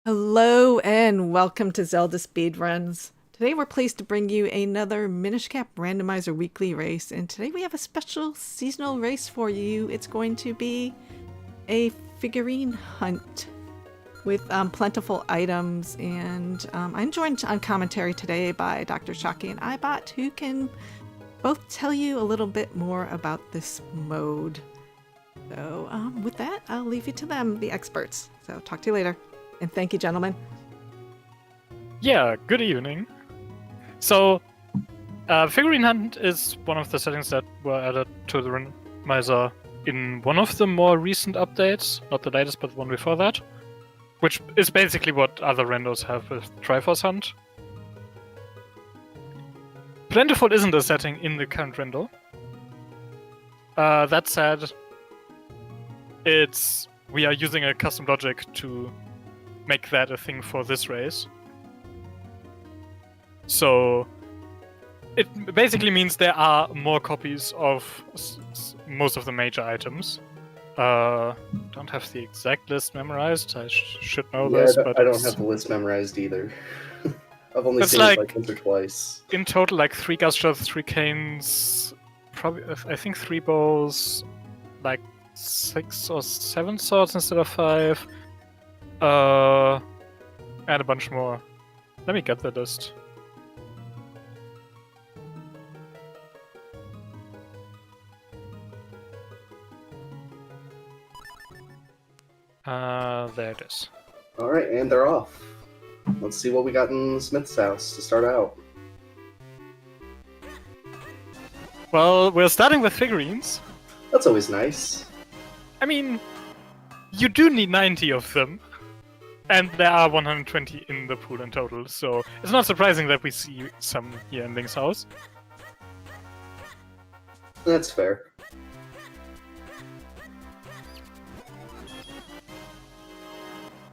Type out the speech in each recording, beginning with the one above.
Hello and welcome to Zelda Speedruns. Today we're pleased to bring you another Minish Cap Randomizer weekly race, and today we have a special seasonal race for you. It's going to be a figurine hunt with plentiful items, and I'm joined on commentary today by Dr. Shockey and iBot, who can both tell you a little bit more about this mode. So with that, I'll leave you to them, the experts. So talk to you later. And thank you, gentlemen. Yeah, good evening. So, Figurine Hunt is one of the settings that were added to the randomizer in one of the more recent updates, not the latest, but the one before that, which is basically what other randos have with Triforce Hunt. Plentiful isn't a setting in the current rendo. That said, we are using a custom logic to make that a thing for this race. So it basically means there are more copies of most of the major items. Don't have the exact list memorized. I should know this, but I don't have the list memorized either. I've only seen it like once or twice. In total, like 3 Gustrows, 3 Canes, probably I think 3 Bows, like 6 or 7 swords instead of 5. And a bunch more. Let me get the list. There it is. Alright, and they're off. Let's see what we got in Smith's house to start out. Well, we're starting with figurines. That's always nice. I mean, you do need 90 of them. And there are 120 in the pool in total, so it's not surprising that we see some here in Link's house. That's fair.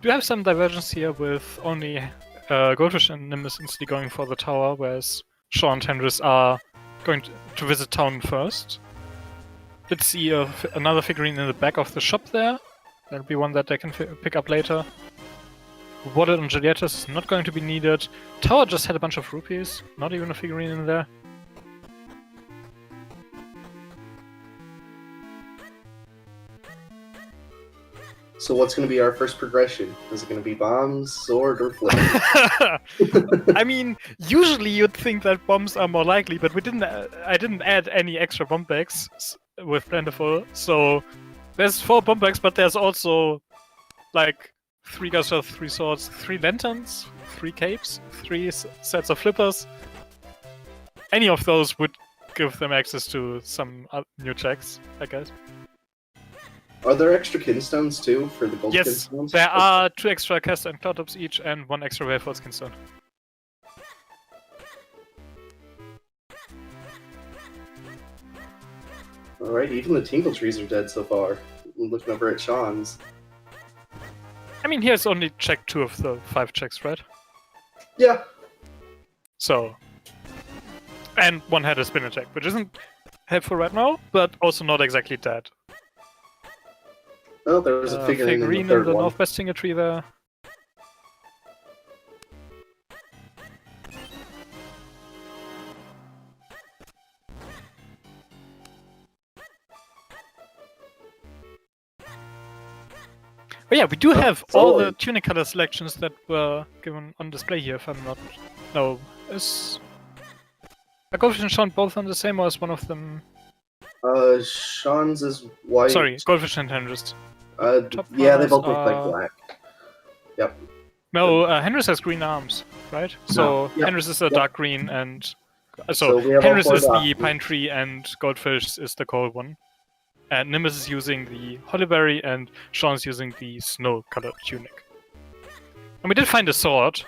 Do have some divergence here with only Goldfish and Nimbus instantly going for the tower, whereas Shaw and Tendris are going to visit town first. Let's see another figurine in the back of the shop there. That'll be one that they can pick up later. Water and Julietta's is not going to be needed. Tower just had a bunch of rupees, not even a figurine in there. So what's going to be our first progression? Is it going to be bombs, sword, or flip? I mean, usually you'd think that bombs are more likely, but I didn't add any extra bomb bags with Plentiful, so there's 4 bomb bags, but there's also like 3 Gustos, 3 swords, 3 lanterns, 3 capes, 3 sets of flippers. Any of those would give them access to some new checks, I guess. Are there extra kinstones too for the gold kinstones? Yes, there are 2 extra caster and cloud each and 1 extra Waveforce kinstone. Alright, even the Tingle Trees are dead so far. I'm looking over at Sean's. I mean, he has only checked 2 of the 5 checks, right? Yeah. So... And 1 had a spin attack, which isn't helpful right now, but also not exactly dead. Oh, there was a figurine in the third one. Northwest Singer tree there. But yeah, we do have all the tunic color selections that were given on display here, if I'm not... No, is... Are Goldfish and Sean both on the same, or is one of them... Sean's is white. Sorry, Goldfish and Hendris. Yeah, they both look like black. Yep. No, Hendris has green arms, right? So yep. Hendris is a dark green, and so Hendris is the pine tree, and Goldfish is the cold one. And Nimbus is using the Hollyberry, and Sean's using the snow-colored tunic. And we did find a sword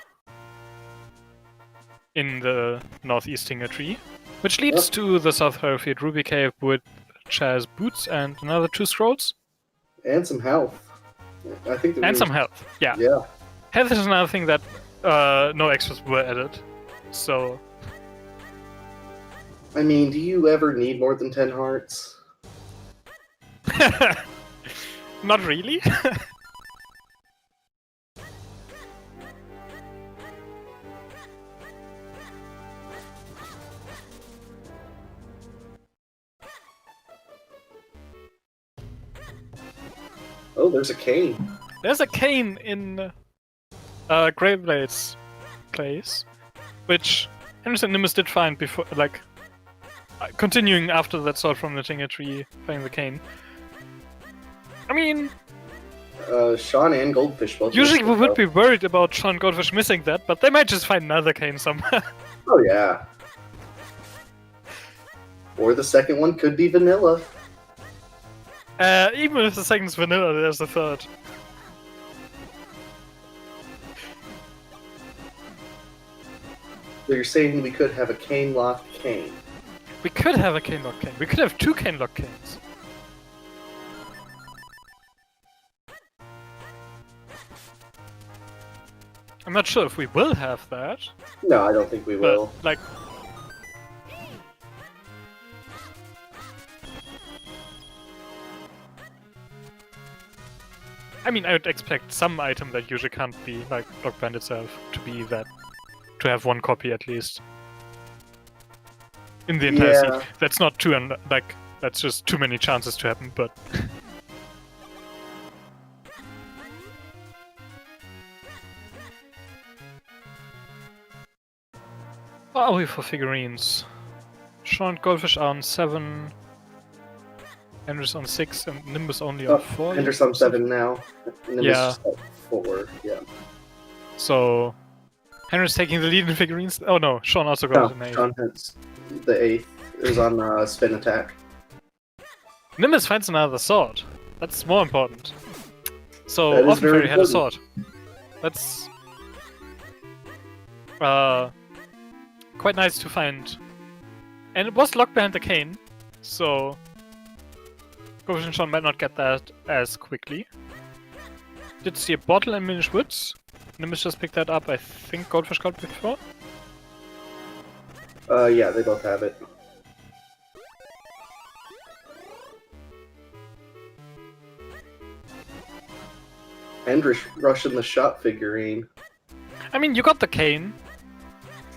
in the northeast Singer tree, which leads to the South Herfield Ruby Cave, which has boots and another 2 scrolls. And some health. I think. And some health, yeah. Yeah. Health is another thing that no extras were added, so... I mean, do you ever need more than 10 hearts? Not really. Oh, there's a cane. There's a cane in Greyblade's place, which Henderson Nimbus did find before, like, continuing after that sword from the Tinga tree, finding the cane. I mean, Sean and Goldfish both. usually we would be worried about Sean Goldfish missing that, but they might just find another cane somewhere. Oh yeah. Or the second one could be vanilla. Even if the second's vanilla, there's the third. So you're saying we could have a cane lock cane. We could have a cane lock cane. We could have 2 cane lock canes. I'm not sure if we will have that. No, I don't think we will. But, like... I mean, I would expect some item that usually can't be, like, Rock Band itself, to be that. To have 1 copy at least. In the entire seed. That's not too, like, that's just too many chances to happen, but... What are we for figurines? Sean Goldfish are on 7, Henry's on 6, and Nimbus only on 4. Henry's on 7 now. Nimbus Yeah. just at 4, yeah. So, Henry's taking the lead in figurines. Oh no, Sean also got an 8. Sean has the 8th. It was on spin attack. Nimbus finds another sword. That's more important. So, That is Often very Fairy had a important. sword. That's quite nice to find. And it was locked behind the cane, so Goldfish and Sean might not get that as quickly. Did see a bottle in Minish Woods. Nimbus just picked that up. I think Goldfish got before. Yeah, they both have it. And Russian the shop figurine. I mean, you got the cane.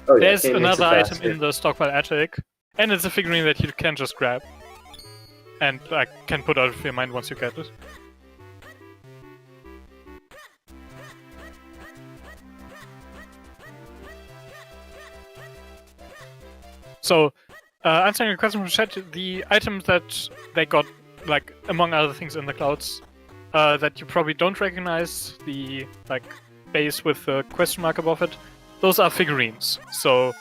Oh, yeah, There's cane makes another it item faster. in the stockpile attic, and it's a figurine that you can just grab. And like can put out of your mind once you get it. So, answering your question from chat, the items that they got, like, among other things in the clouds, that you probably don't recognize, the, like, base with the question mark above it, those are figurines. So,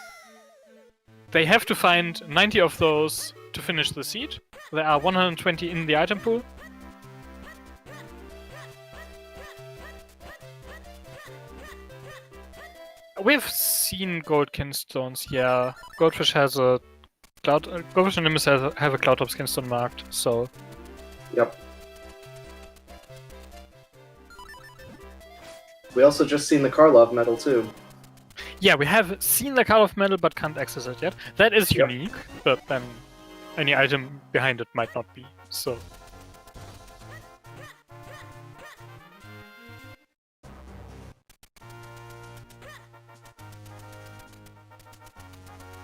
they have to find 90 of those to finish the seed. There are 120 in the item pool. We've seen gold kinstones, yeah. Goldfish has a cloud. Goldfish and Nimbus have a Cloud Top kinstone marked, so. Yep. We also just seen the Karlov medal too. Yeah, we have seen the Card of Metal but can't access it yet. That is Yep. unique, but then any item behind it might not be, so.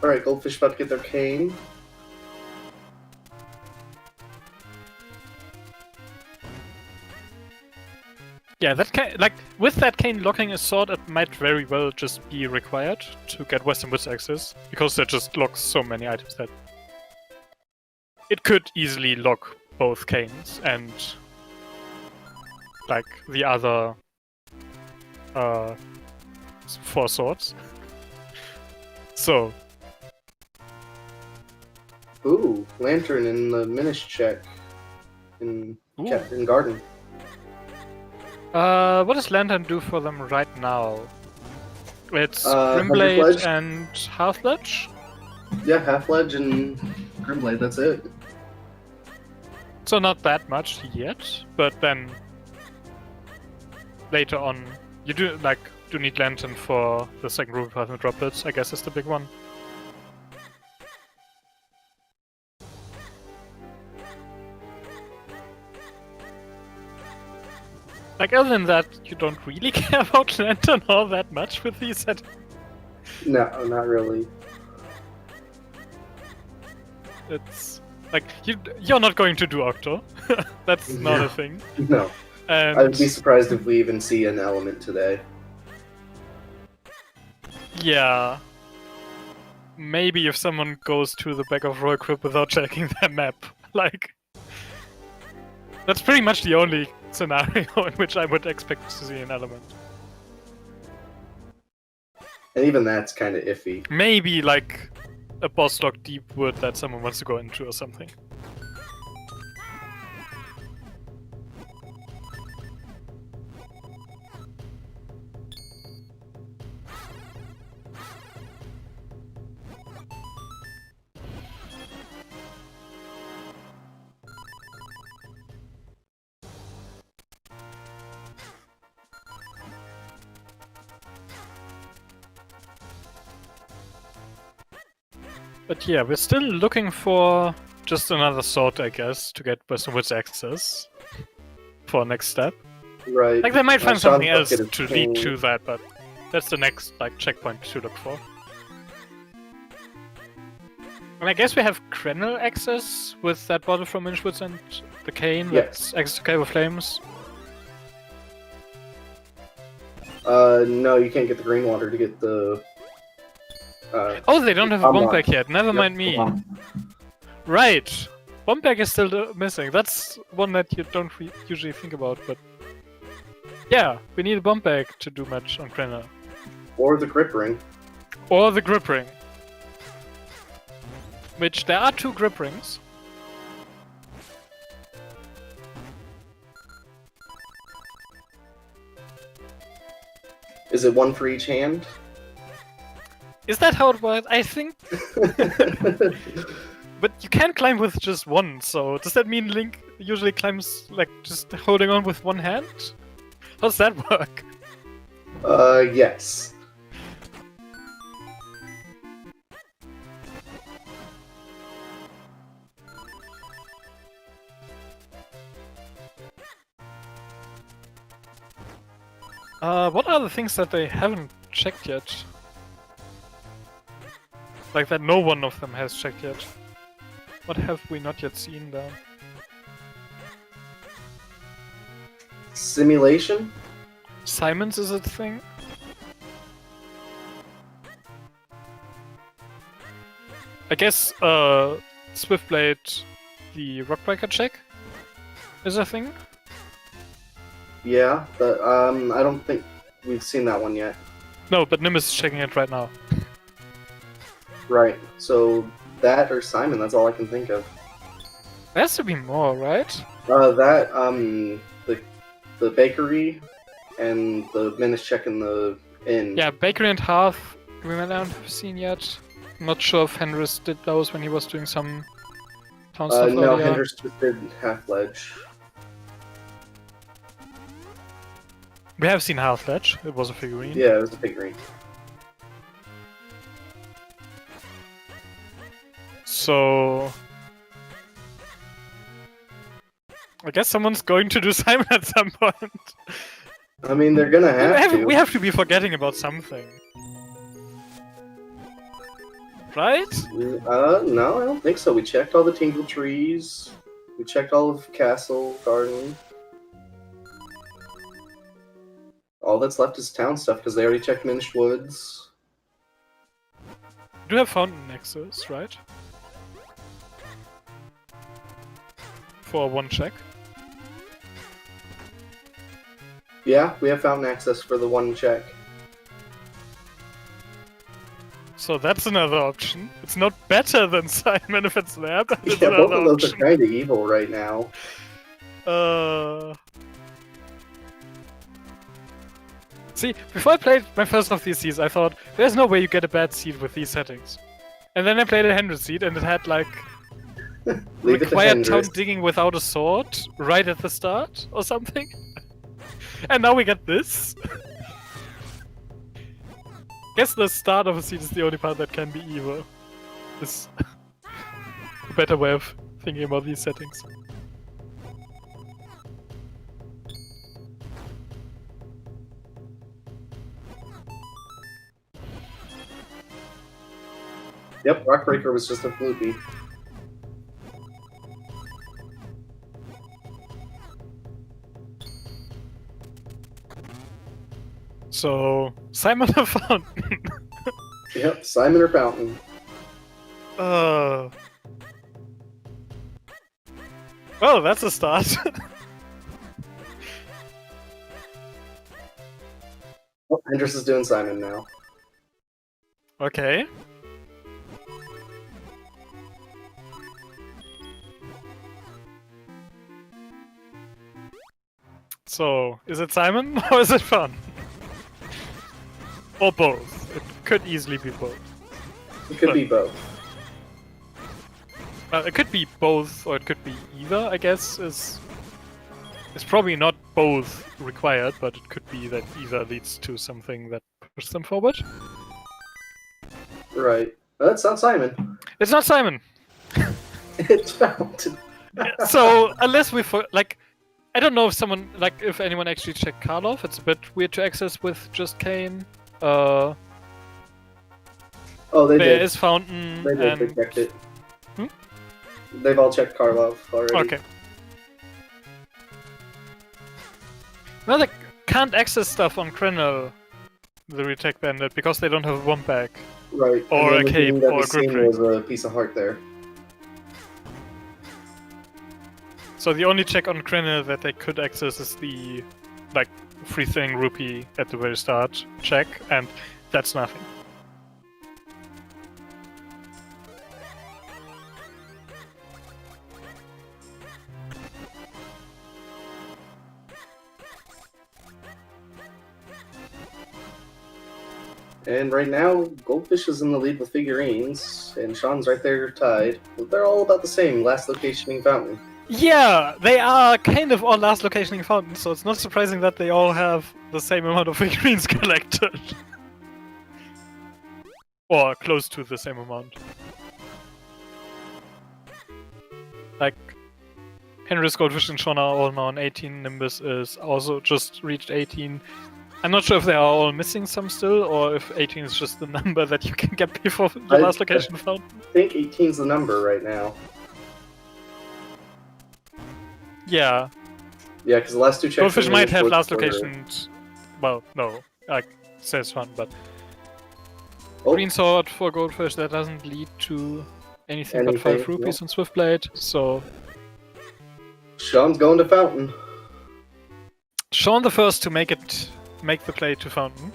Alright, Goldfish about to get their cane. Yeah, that cane, like, with that cane locking a sword, it might very well just be required to get Western Woods access, because that just locks so many items that it could easily lock both canes and, like, the other 4 swords. So, Ooh, Lantern in the Minish check. In Garden. what does Lantern do for them right now? It's Hundred Grimblade Pledge? and Half-Ledge? Yeah, Half-Ledge and Grimblade, that's it. So not that much yet, but then later on you do need Lantern for the second Ruby Path and Droplets, I guess is the big one. Like, other than that, you don't really care about Lantern all that much with these set. No, not really. It's like you're not going to do Octo. That's not a thing. No. And I would be surprised if we even see an element today. yeah, maybe if someone goes to the back of Royal Crypt without checking their map, like that's pretty much the only scenario in which I would expect to see an element. And even that's kind of iffy. Maybe like a boss lock deep wood that someone wants to go into or something. But yeah, we're still looking for just another sword, I guess, to get Western Woods access for next step. Right. Like they might find something else Sean's to bucket lead is to that, but that's the next like checkpoint to look for. And I guess we have Krenel access with that bottle from Minish Woods and the cane. Yes. That's access to Cave of Flames. No, you can't get the green water to get the. Oh, they don't have a bomb unlock. bag yet. Never mind me. Right. Bomb bag is still missing. That's one that you don't usually think about, but yeah, we need a bomb bag to do match on Krenner. Or the grip ring. Or the grip ring. Which there are 2 grip rings. Is it one for each hand? Is that how it works? I think. But you can't climb with just one, so does that mean Link usually climbs like just holding on with one hand? How does that work? Yes. What are the things that they haven't checked yet? Like that no one of them has checked yet. What have we not yet seen there? Simulation? Simon's is a thing? I guess, Swiftblade, the Rockbreaker check, is a thing? Yeah, but I don't think we've seen that one yet. No, but Nim is checking it right now. Right. So that or Simon, that's all I can think of. There has to be more, right? The bakery and the Minish check in the inn. Yeah, Bakery and Hearth, we might not have seen yet. I'm not sure if Henris did those when he was doing some town stuff No, earlier. Hendrix just did Half Ledge. We have seen Half Ledge, it was a figurine. Yeah, it was a figurine. So I guess someone's going to do Simon at some point. I mean, they're gonna have to. We have to be forgetting about something. Right? No, I don't think so. We checked all the Tingle Trees. We checked all of Castle Garden. All that's left is town stuff, because they already checked Minish Woods. We do have Fountain Nexus, right? For one check. Yeah, we have Fountain Access for the one check. So that's another option. It's not better than Simon if it's there, but it's Yeah, both another of those option. are kind of evil right now. See, before I played my first of these seeds, I thought, there's no way you get a bad seed with these settings. And then I played a 100 seed and it had like Leave it to required town Hendrix. digging without a sword right at the start or something. And now we get this. Guess the start of a seed is the only part that can be evil. Is a better way of thinking about these settings. Yep, Rockbreaker was just a floopy. So, Simon the Fountain. Yep, Simon or Fountain. Well, that's a start. Oh, Hendrix is doing Simon now. Okay. So, is it Simon or is it Fun? Or both? It could easily be both. It could be both. Well, it could be both, or it could be either, I guess, it's probably not both required, but it could be that either leads to something that pushes them forward. Right. Well, that's not Simon. It's not Simon! It's Fountain. So, unless we I don't know if anyone actually checked Karloff. It's a bit weird to access with just Kane. Oh, they There did. is Fountain. They did. They and... checked it. Hmm? They've all checked Karloff already. Okay. Well, they can't access stuff on Krenel, the Retake Bandit, because they don't have a bomb bag. Right. Or and a the only thing cape, that or was a grip seen ring. was a piece of heart there. So the only check on Krenel that they could access is the, free thing rupee at the very start check, and that's nothing. And right now, Goldfish is in the lead with figurines, and Sean's right there tied. They're all about the same, last location being Fountain. Yeah, they are kind of all last locationing fountains, so it's not surprising that they all have the same amount of figurines collected. Or close to the same amount. Like, Henry's, Goldfish, and Sean are all now on 18. Nimbus is also just reached 18. I'm not sure if they are all missing some still, or if 18 is just the number that you can get before the last location fountain. I think 18's the number right now. Yeah. Yeah, because the last two checks... Goldfish were might have fourth last quarter. locations. Well, no. Says fun, but... Oh, Green sword for Goldfish, that doesn't lead to anything but 5 Anything, rupees on Swiftblade, so... Sean's going to Fountain. Sean the first to make the play to Fountain.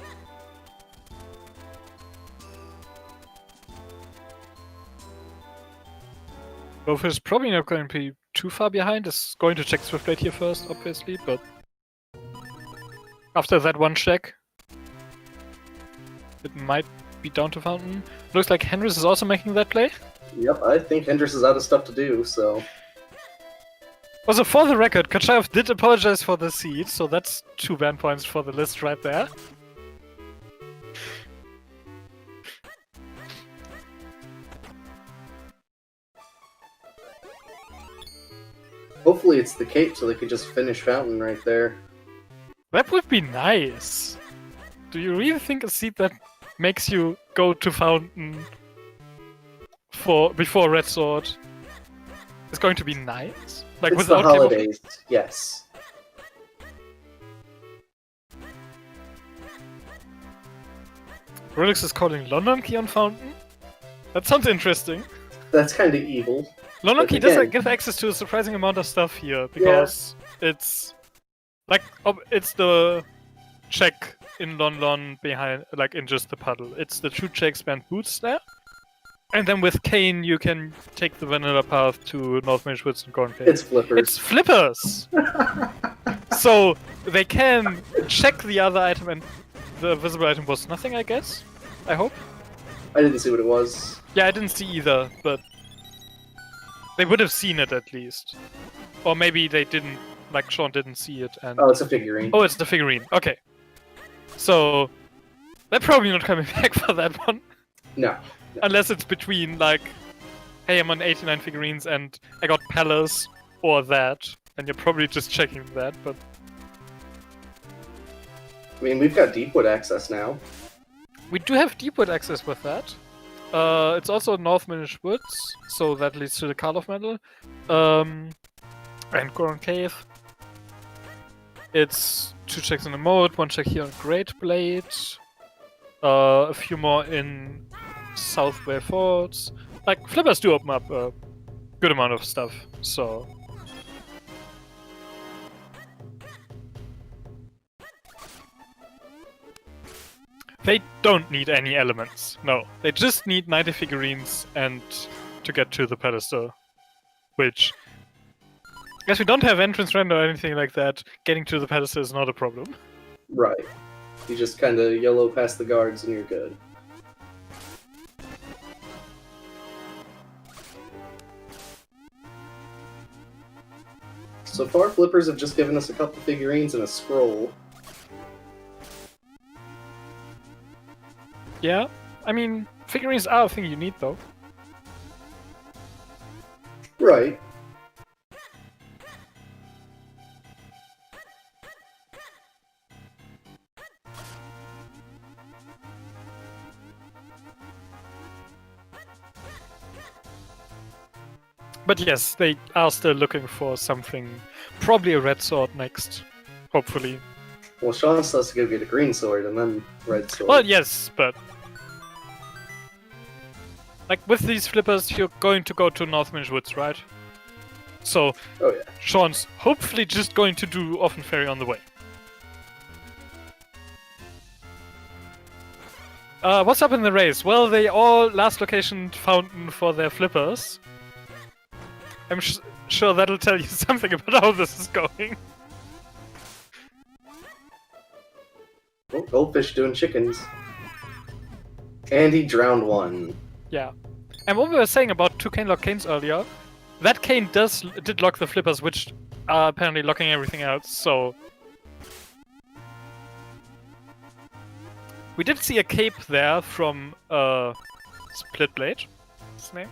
Goldfish is probably not going to be too far behind. Is going to check Swiftblade here first, obviously, but after that one check, it might be down to Fountain. Looks like Henrys is also making that play. Yep, I think Hendrix is out of stuff to do, so... Also, for the record, Kachaev did apologize for the seed, so that's 2 ban points for the list right there. Hopefully it's the cape so they could just finish Fountain right there. That would be nice. Do you really think a seed that makes you go to Fountain before Red Sword is going to be nice? Like It's the without Game of- holidays, yes. Relix is calling London Key on Fountain? That sounds interesting. That's kind of evil. London But Key does again- give access to a surprising amount of stuff here, because it's it's the check in London behind, in just the puddle. It's the 2 check spend boots there. And then with Kane, you can take the vanilla path to North Minish Woods and Corn Cave. It's flippers. It's flippers! So they can check the other item, and the visible item was nothing, I guess? I hope? I didn't see what it was. Yeah, I didn't see either, but they would have seen it at least. Or maybe they didn't, Sean didn't see it and... Oh, it's a figurine. Oh, it's the figurine. Okay. So, they're probably not coming back for that one. No. Unless it's between, hey, I'm on 89 figurines and I got Palace or that. And you're probably just checking that, but... I mean, we've got Deepwood access now. We do have Deepwood access with that. It's also North Minish Woods, so that leads to the Karloff Medal. And Goron Cave. It's 2 checks in the mode, 1 check here on Great Blade, a few more in Southway Forts. Like, flippers do open up a good amount of stuff, so... They don't need any elements, no. They just need 90 figurines and to get to the pedestal. Which... As we don't have entrance render or anything like that, getting to the pedestal is not a problem. Right. You just kind of YOLO past the guards and you're good. So far, flippers have just given us a couple figurines and a scroll. Yeah, I mean, figurines are a thing you need, though. Right. But yes, they are still looking for something. Probably a red sword next, hopefully. Well, Sean still has to go get a green sword and then red sword. Well, yes, but... Like, with these flippers, you're going to go to North Minish Woods, right? So, Oh yeah. Sean's hopefully just going to do Orphan Fairy on the way. What's up in the race? Well, they all last location fountain for their flippers. I'm sure that'll tell you something about how this is going. Oh, goldfish doing chickens. And he drowned one. Yeah. And what we were saying about 2 cane lock canes earlier, that cane did lock the flippers, which are apparently locking everything else, so... We did see a cape there from Split Blade, his name,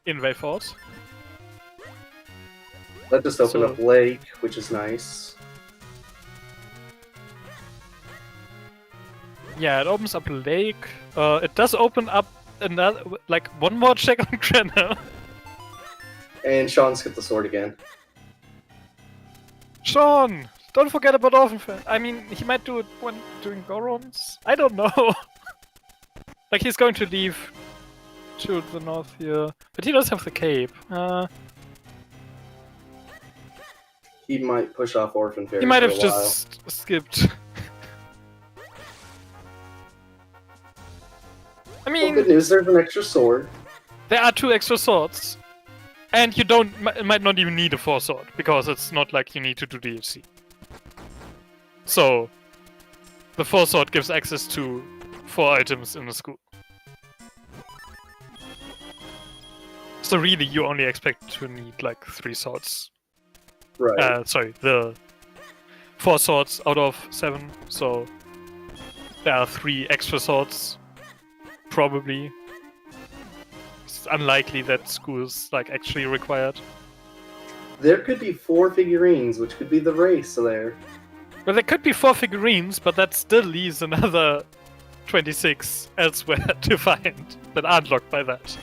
in Wayford. That just opened up lake, which is nice. Yeah, it opens up a lake. It does open up another, like, one more check on Grenna. And Sean's got the sword again. Sean! Don't forget about Orphan Fairy. I mean, he might do it when doing Gorons. I don't know. Like, he's going to leave to the north here. But he does have the cape. He might push off Orphan Fairy. He might for have a while. just skipped. I Well, mean, good news, there's an extra sword. there are 2 extra swords. And you might not even need a 4 sword, because it's not like you need to do DLC. So, the 4 sword gives access to 4 items in the school. So really, you only expect to need like 3 swords. Right. Sorry, the 4 swords out of 7, so there are 3 extra swords, probably. It's unlikely that school's like actually required. There could be 4 figurines, which could be the race there. Well, there could be 4 figurines, but that still leaves another 26 elsewhere to find that aren't locked by that.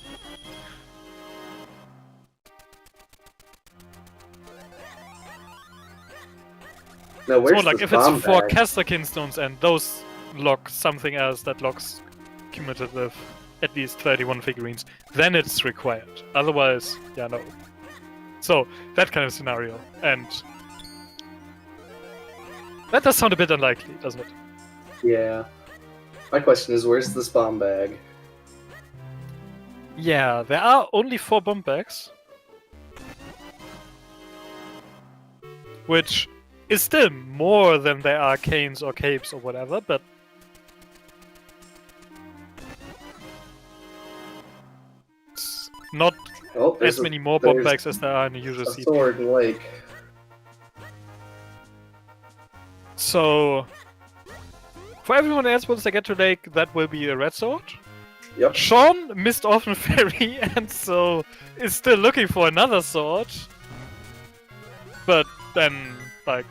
Now, where's So, like, this if it's bomb 4 bag? Casterkin stones and those lock something else that locks cumulative at least 31 figurines, then it's required. Otherwise, yeah, no. So, that kind of scenario. And that does sound a bit unlikely, doesn't it? Yeah. My question is, where's this bomb bag? Yeah, there are only 4 bomb bags. Which is still more than there are canes or capes or whatever, but... It's not Oh, as many more bomb bags as there are in the usual a seed. sword and lake. So... For everyone else, once they get to Lake, that will be a red sword. Yep. Sean missed Orphan Fairy, and so is still looking for another sword. But then, like,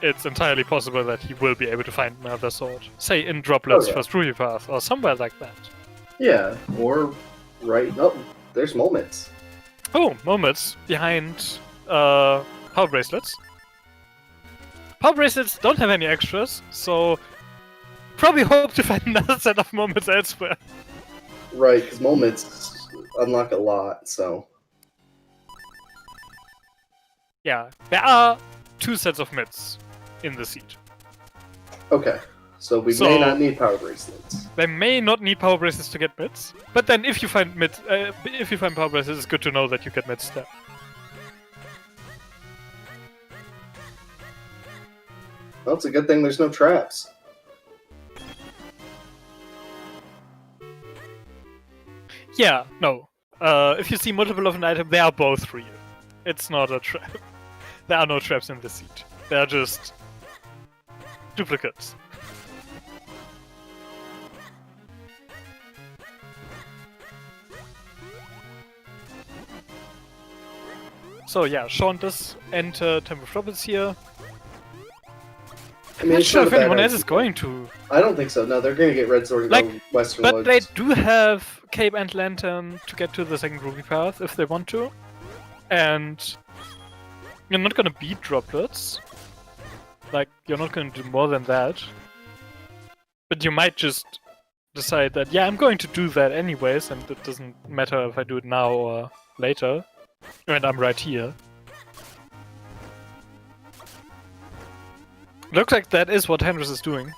it's entirely possible that he will be able to find another sword. Say in Droplets for Ruby Path, or somewhere like that. Yeah, or right. Oh, there's moments. Oh, moments behind Power Bracelets. Power bracelets don't have any extras, so probably hope to find another set of moments elsewhere. Right, because moments unlock a lot, so... Yeah, there are 2 sets of mids in the seed. Okay, so we may not need power bracelets. They may not need power bracelets to get mids, but then if you find power bracelets, it's good to know that you get mids there. Well, it's a good thing there's no traps. Yeah, no. If you see multiple of an item, they are both for you. It's not a trap. There are no traps in the seed. They are just duplicates. So yeah, Sean does enter Temple of Troubles here. I'm not sure if anyone else is going to. I don't think so. No, they're going to get Red Sword and go Western But Woods. they do have Cape and Lantern to get to the second Ruby path if they want to. And you're not going to beat droplets. Like, you're not going to do more than that. But you might just decide that, yeah, I'm going to do that anyways, and it doesn't matter if I do it now or later. And I'm right here. Looks like that is what Henris is doing.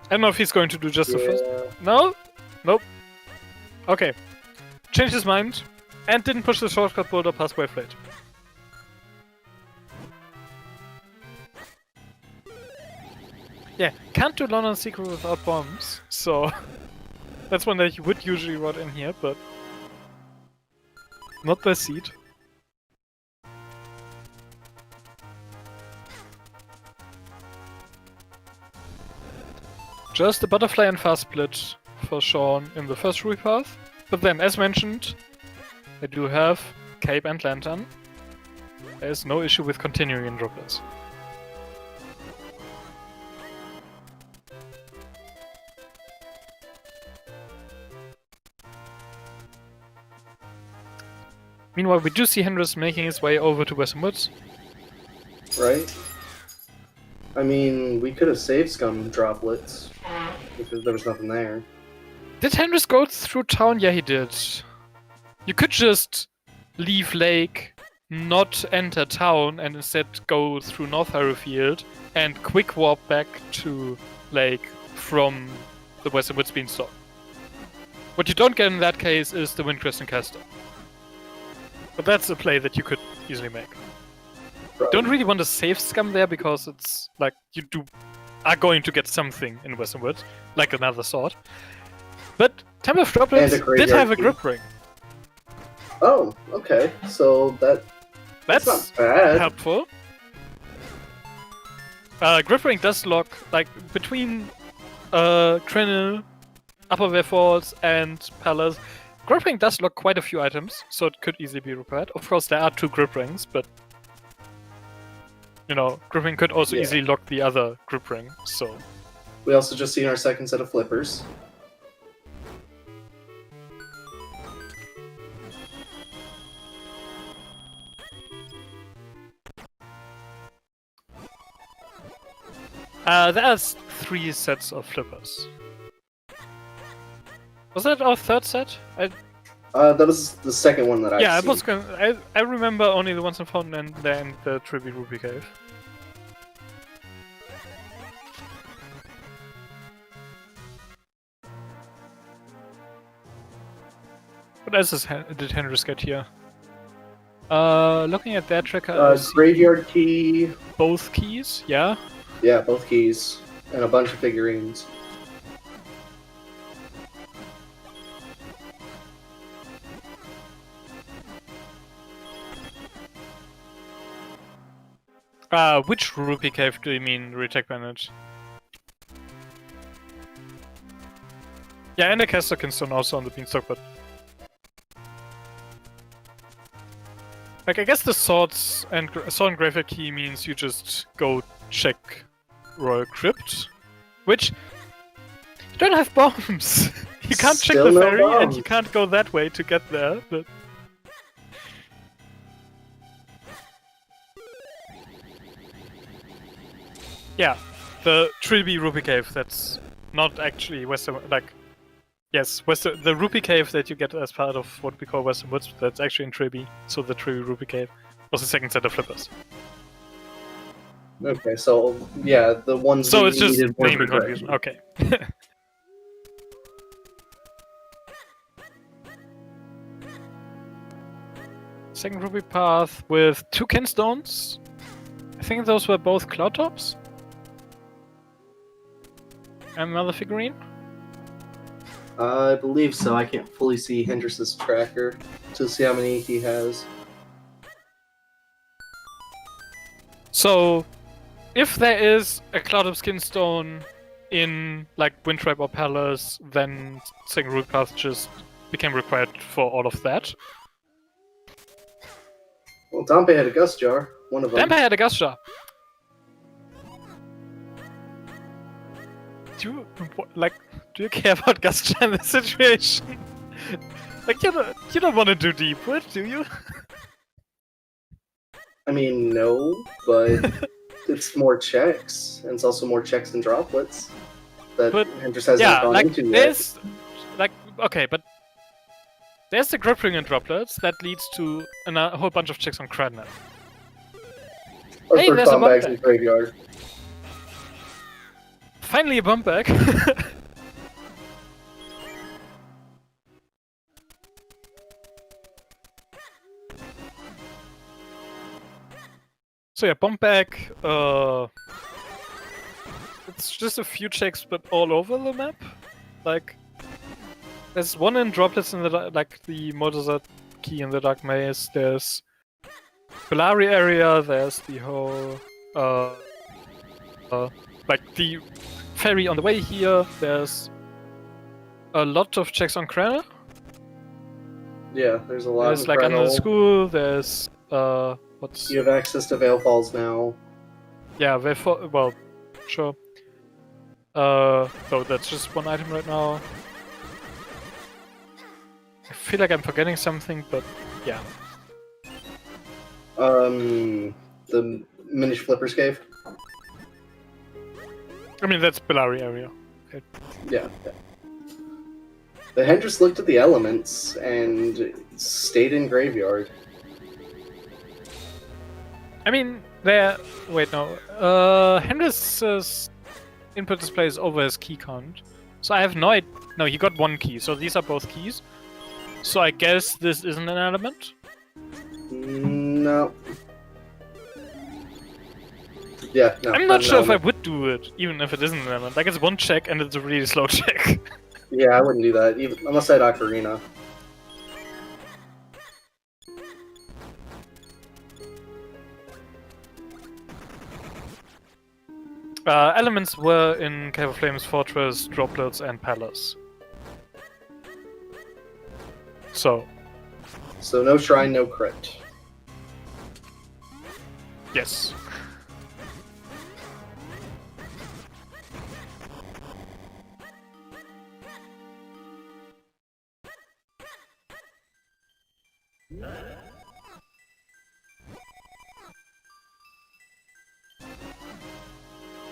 I don't know if he's going to do just the first... No? Nope. Okay. Changed his mind, and didn't push the shortcut boulder past Waveflate. Yeah, can't do London Secret without bombs, so... that's one that you would usually rot in here, but... not the seed. Just a butterfly and fast split for Sean in the first Ruby path. But then, as mentioned, they do have Cape and Lantern. There's no issue with continuing in droplets. Meanwhile, we do see Henris making his way over to Western Woods. Right? I mean, we could have saved Scum droplets because there was nothing there. Did Henris go through town? Yeah, he did. You could just leave Lake, not enter town, and instead go through North Harrowfield and quick warp back to Lake from the Western Woods Beanstalk. What you don't get in that case is the Windcrest and Caster. But that's a play that you could easily make. Right. Don't really want to save Scum there because it's like you are going to get something in Western Woods, like another sword. But Temple of Droplets did have a grip ring. Oh, okay. So that's not bad. Helpful. Grip ring does lock like between Crenel, Upper Way Falls, and Palace. Grip ring does lock quite a few items, so it could easily be repaired. Of course, there are 2 grip rings, but you know, grip ring could also easily lock the other grip ring. So we also just seen our second set of flippers. There's 3 sets of flippers. Was that our third set? That was the second one that I Yeah, I remember only the ones in Fountain and then the Tribute Ruby Cave. What else did Henris get here? Looking at that tracker, graveyard key. Both keys, yeah? Yeah, both keys. And a bunch of figurines. Which Rupee Cave do you mean, Retech Bandage? Yeah, and the Caster can stone also on the Beanstalk, but... like, I guess the Sword and Graveyard Key means you just go check Royal Crypt, which... you don't have bombs! You can't check the ferry, and you can't go that way to get there, but... Yeah, the Trilby Rupee Cave. That's not actually Western. Like, yes, the Rupee Cave that you get as part of what we call Western Woods. That's actually in Trilby. So the Trilby Rupee Cave was the second set of flippers. Okay, so yeah, the ones So we it's just needed were naming correct. confusion. Okay. Second Ruby path with 2 Kinstones. I think those were both Cloud Tops. And another figurine. I believe so. I can't fully see Hendrix's tracker to see how many he has. So, if there is a Cloud of Skinstone in like Windtribe or Palace, then second route path just became required for all of that. Well, Dampe had a Gust Jar, one of them. Dampe had a Gust Jar. Do you care about Gust Jar in this situation? Like you don't want to do deep wood, do you? I mean, no, but it's more checks, and it's also more checks and droplets that Hendrix hasn't gone into yet. There's but there's the grip ring and droplets that leads to a whole bunch of checks on Cradnet. Or Hey, for there's a bags bump in the graveyard. Finally a bump back. So yeah, bump back. It's just a few checks, but all over the map. Like, there's one in droplets in the the Motozat key in the Dark Maze. There's Polari area. There's the whole like the ferry on the way here. There's a lot of checks on Krenner. Yeah, there's a lot. There's like under the school. There's what's you have access to Veil Falls now. Yeah, well, sure. So that's just one item right now. I feel like I'm forgetting something, but yeah. The Minish Flipper's Cave. I mean, that's Bellari area. Okay. Yeah. The Hendrix looked at the elements and stayed in graveyard. I mean, wait, no. Hendrix's input display is over his key count. So I have no idea. No, he got 1 key, so these are both keys. So I guess this isn't an element? No. Yeah, no. I'm not sure if I would do it, even if it isn't an element. Like, it's 1 check and it's a really slow check. Yeah, I wouldn't do that, even unless I had Ocarina. Elements were in Cave of Flames, Fortress, Droplets, and Palace. So no shrine, no crit. Yes.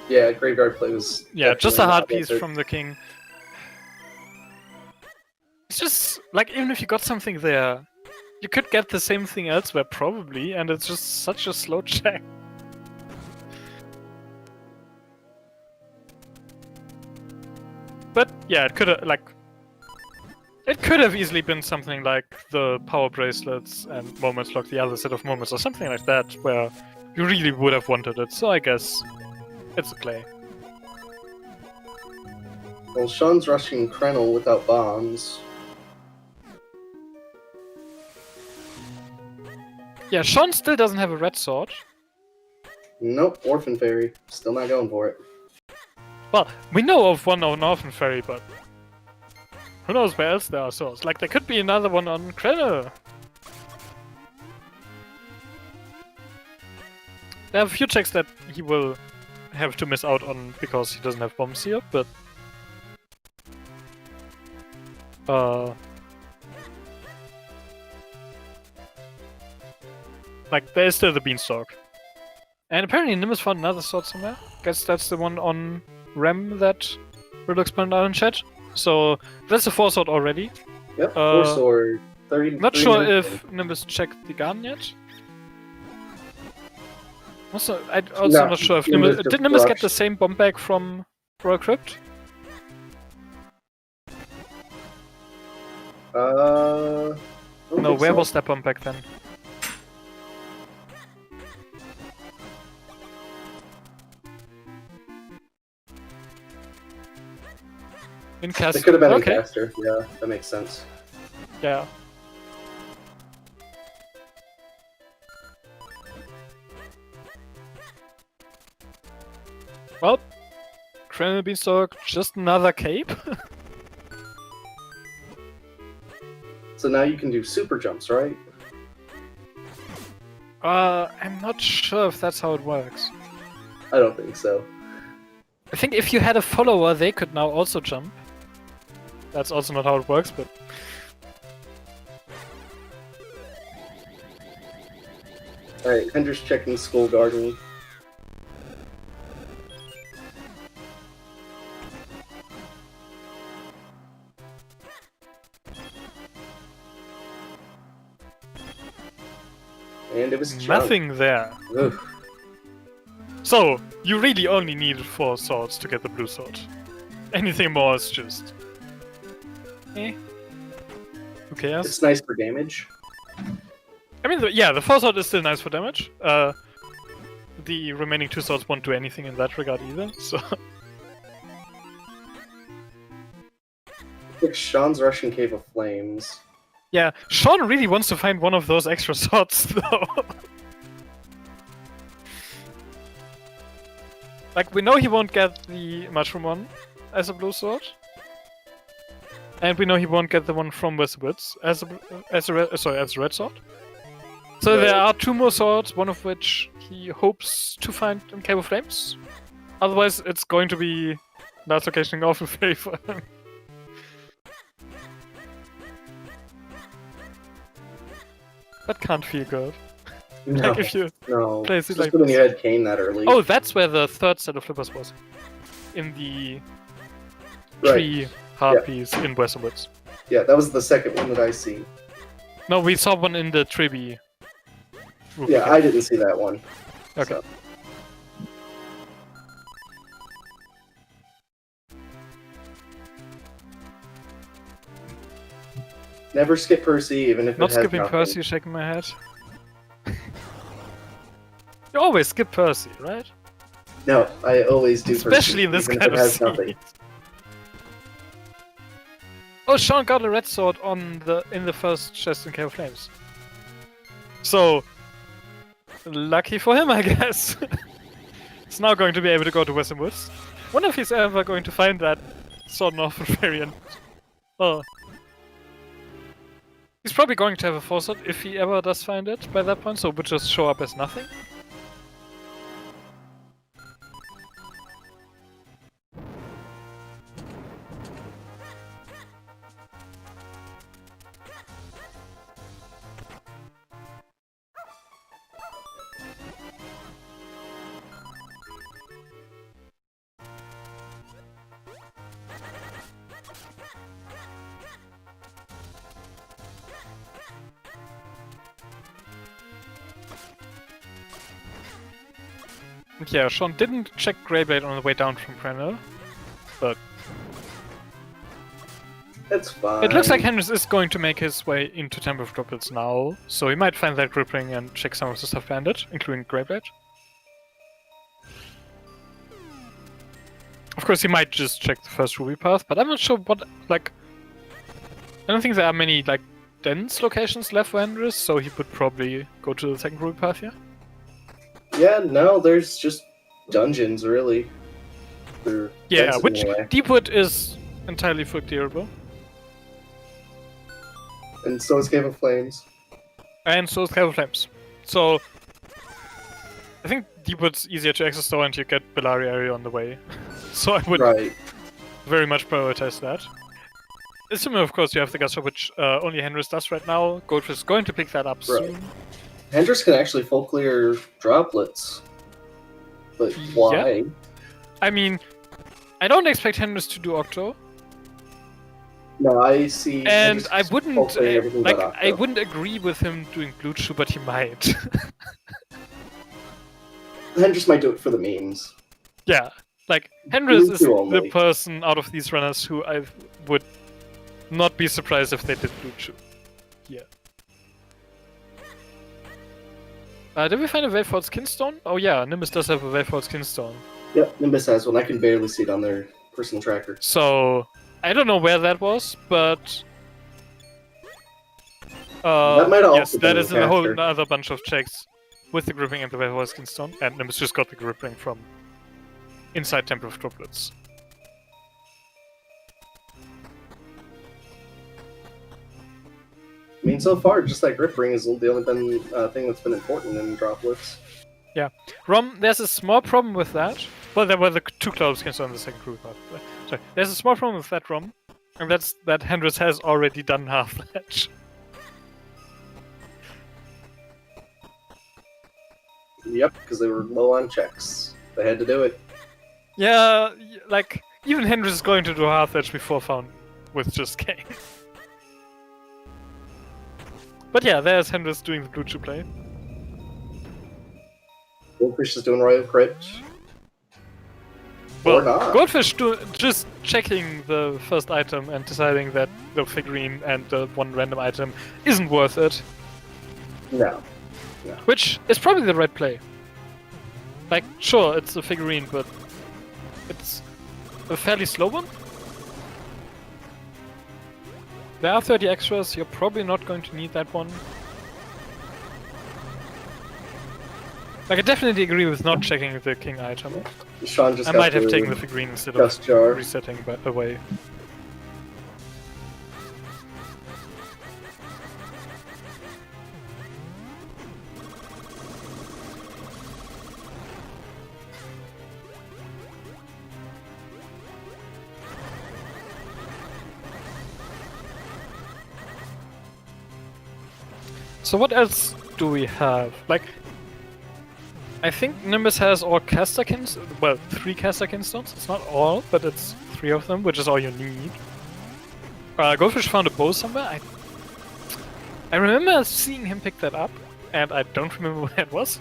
Yeah, graveyard play was. Yeah, just a hard definitely piece not from the king. It's just like, even if you got something there, you could get the same thing elsewhere probably, and it's just such a slow check. But yeah, it could have easily been something like the power bracelets and moments like the other set of moments, or something like that, where you really would have wanted it. So I guess it's a play. Well, Sean's rushing Krenel without bombs. Yeah, Sean still doesn't have a red sword. Nope, Orphan Fairy. Still not going for it. Well, we know of one on Orphan Fairy, but who knows where else there are swords. Like, there could be another one on Krenner. There are a few checks that he will have to miss out on because he doesn't have bombs here, but like, there's still the beanstalk. And apparently Nimbus found another sword somewhere. Guess that's the one on Rem that Riddle explained out in chat. So that's a 4 sword already. Yep, 4 sword. 30. Not sure if Nimbus checked the gun yet. Also, I'm also not sure if Nimbus... Did Nimbus get the same bomb bag from Royal Crypt? No, where was that bomb bag then? In Caster. It could have been in Caster, yeah, that makes sense. Yeah. Well, Kremlin Beanstalk, just another cape. So now you can do super jumps, right? I'm not sure if that's how it works. I don't think so. I think if you had a follower, they could now also jump. That's also not how it works, but... Alright, Hender's checking Skull Garden. And it was nothing there. Ugh. So, you really only needed 4 swords to get the blue sword. Anything more is just... Who cares? It's nice for damage. I mean, the 4 sword is still nice for damage. The remaining 2 swords won't do anything in that regard either, so... Like Sean's Russian Cave of Flames. Yeah, Sean really wants to find one of those extra swords, though. Like, we know he won't get the mushroom one as a blue sword. And we know he won't get the one from Westwoods as a red sword. So there are 2 more swords, one of which he hopes to find in Cave of Flames. Otherwise, it's going to be last location awful fairy for him. That can't feel good. No, like if you play it like when you had Kane that early. Oh, that's where the 3rd set of flippers was. In the tree harpies in Westwoods. Yeah, that was the second one that I see. No, we saw one in the Tribby. Yeah, I didn't see that one. Okay. So. Never skip Percy, even if not it has skipping nothing. Percy, shaking my head. You always skip Percy, right? No, I always do Especially Percy, in this even kind if of it has scene. nothing. Oh, Sean got a red sword in the first chest in Cave of Flames. So, lucky for him, I guess. He's now going to be able to go to Western Woods. Wonder if he's ever going to find that sword in Awful Variant. Oh. He's probably going to have a 4 sword if he ever does find it by that point, so it would just show up as nothing. Yeah, Sean didn't check Greyblade on the way down from Krenner, but... That's fine. It looks like Henris is going to make his way into Temple of Droplets now, so he might find that grip ring and check some of the stuff behind it, including Greyblade. Of course, he might just check the first ruby path, but I'm not sure what, like... I don't think there are many, like, dense locations left for Henris, so he would probably go to the second ruby path here. Yeah, no, there's just dungeons, really. Yeah, which Deepwood is entirely clearable. And so is Cave of Flames. And so is Cave of Flames. So, I think Deepwood's easier to access though, and you get Bellari area on the way. So I would very much prioritize that. Assuming, of course, you have the Gas Shop, which only Henris does right now. Goldfish is going to pick that up soon. Hendrix can actually full clear droplets. but why? Yeah. I mean, I don't expect Hendrix to do Octo. No, I see. And I wouldn't I Octo. wouldn't agree with him doing Blue Chew, but he might. Hendrix might do it for the memes. Yeah, like Hendrix is only. the person out of these runners who I would not be surprised if they did Blue Chew. Yeah. Did we find a Wayfall Skinstone? Oh yeah, Nimbus does have a Wayfall Skinstone. Yep, Nimbus has one. I can barely see it on their personal tracker. So I don't know where that was, but that might also yes, that be is a a whole caster. other bunch of checks with the gripping and the Wayfall Skinstone, and Nimbus just got the gripping from inside Temple of Droplets. I mean, so far, just that grip ring is the only thing that's been important in droplets. Yeah. Rom, there's a small problem with that. Well, there were the two Cloud Skins on the second group. Sorry. There's a small problem with that, Rom, and that's that Hendrix has already done half that. Yep, because they were low on checks. They had to do it. Yeah, like, even Hendrix is going to do half edge before found with just K. But yeah, there's Hendrix doing the Blue Chew play. Goldfish is doing Royal Crit. Well, Or not. Goldfish just checking the first item and deciding that the figurine and the one random item isn't worth it. No. Which is probably the right play. Like, sure, it's a figurine, but it's a fairly slow one. There are 30 extras, you're probably not going to need that one. Like, I definitely agree with not checking the king item. Sean just I got might have the taken the figurine instead dust of jar. resetting away. So what else do we have? Like, I think Nimbus has all caster kins. Well, 3 caster kinstones. It's not all, but it's 3 of them, which is all you need. Goldfish found a bow somewhere. I remember seeing him pick that up, and I don't remember where it was.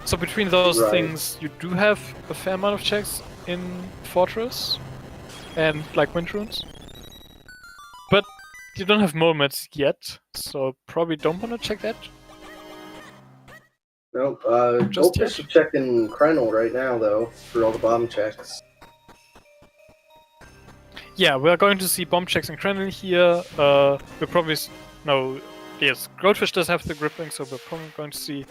So between those things, you do have a fair amount of checks in Fortress and like Wind Runes. But you don't have moments yet, so probably don't want to check that. Nope. Just Goldfish is checking Krenel right now, though, for all the bomb checks. Yeah, we're going to see bomb checks in Krenel here. We'll probably no. Yes, Goldfish does have the gripping, so we're probably going to see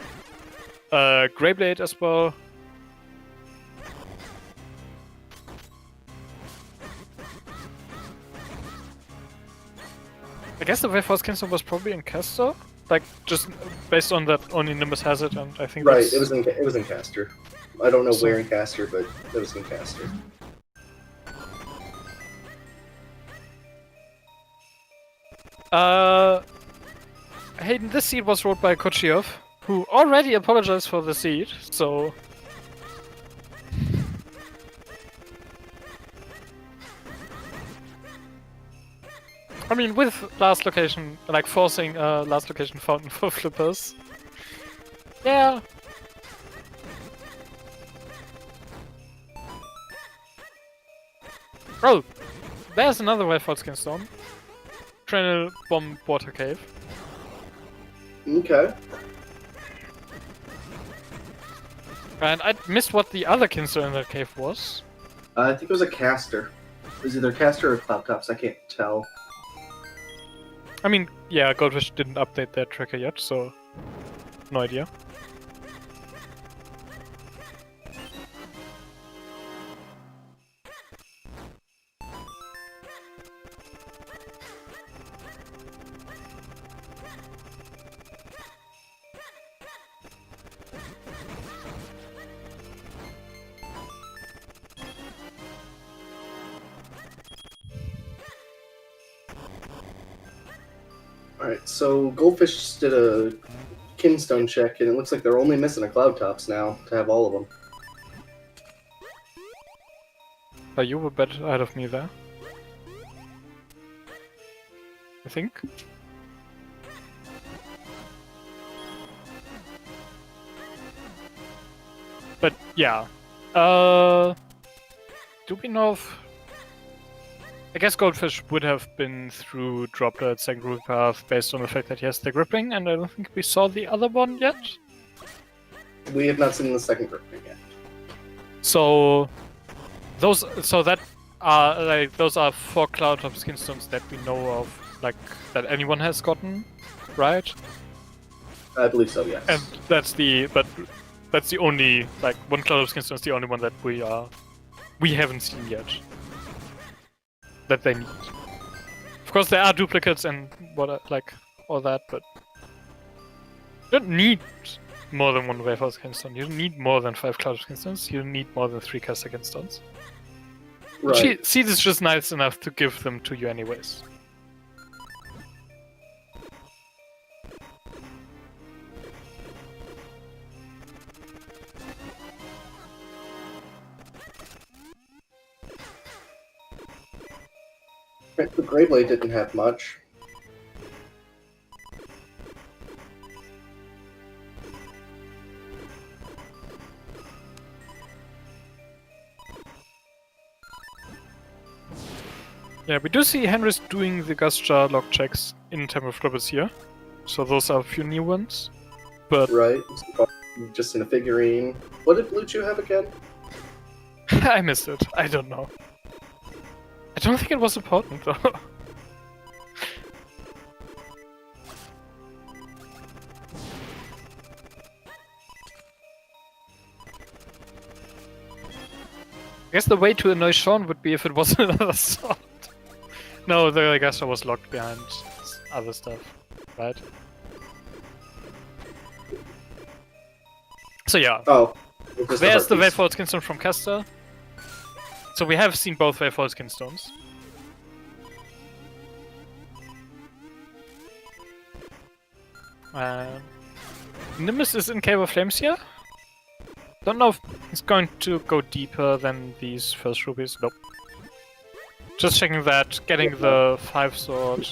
Greyblade as well. I guess the Wayforce Kingston was probably in Caster, like just based on that only Nimbus has it, and I think Right, that's... it was in Caster. I don't know where in Caster, but it was in Caster. Hayden, this seed was wrote by Kochiev, who already apologized for the seed, so... I mean, with last location, like forcing last location fountain for flippers. Yeah. Oh, there's another Wayfall Skinstone. Trying to bomb water cave. Okay. And I missed what the other Kinstone in that cave was. I think it was a Caster. It was either Caster or Cloud Tops, I can't tell. I mean, yeah, Goldfish didn't update their tracker yet, so no idea. Alright, so Goldfish did a Kinstone check, and it looks like they're only missing a Cloud Tops now to have all of them. But you were a bit ahead of me there. I think. But yeah. Do we know if... I guess Goldfish would have been through Drop Dead second route path based on the fact that he has the gripping, and I don't think we saw the other one yet. We have not seen the second gripping yet. So those are 4 Cloud Top Skinstones that we know of, like that anyone has gotten, right? I believe so, yes. And that's the only, like, one Cloud Top Skinstone is the only one that we haven't seen yet. That they need. Of course, there are duplicates and like all that, but you don't need more than 1 Wave House Skinstone. You don't need more than 5 Cloud Skinstones. You don't need more than 3 Caster Skinstones. Right. Seed is just nice enough to give them to you anyways. The Greyblade didn't have much. Yeah, we do see Henry's doing the Gastjar lock checks in Temple of Droppers here. So those are a few new ones. But Right. Just in a figurine. What did Blue Chew have again? I missed it. I don't know. I don't think it was important though. I guess the way to annoy Sean would be if it was another sword. No, the Gastjar was locked behind other stuff, right? So yeah. Oh. There's the Waveforce Skinstone from Caster. So we have seen both Waveforce Skinstones. Nimbus is in Cave of Flames here. Don't know if it's going to go deeper than these first rubies. Nope. Just checking that, getting the 5 sword,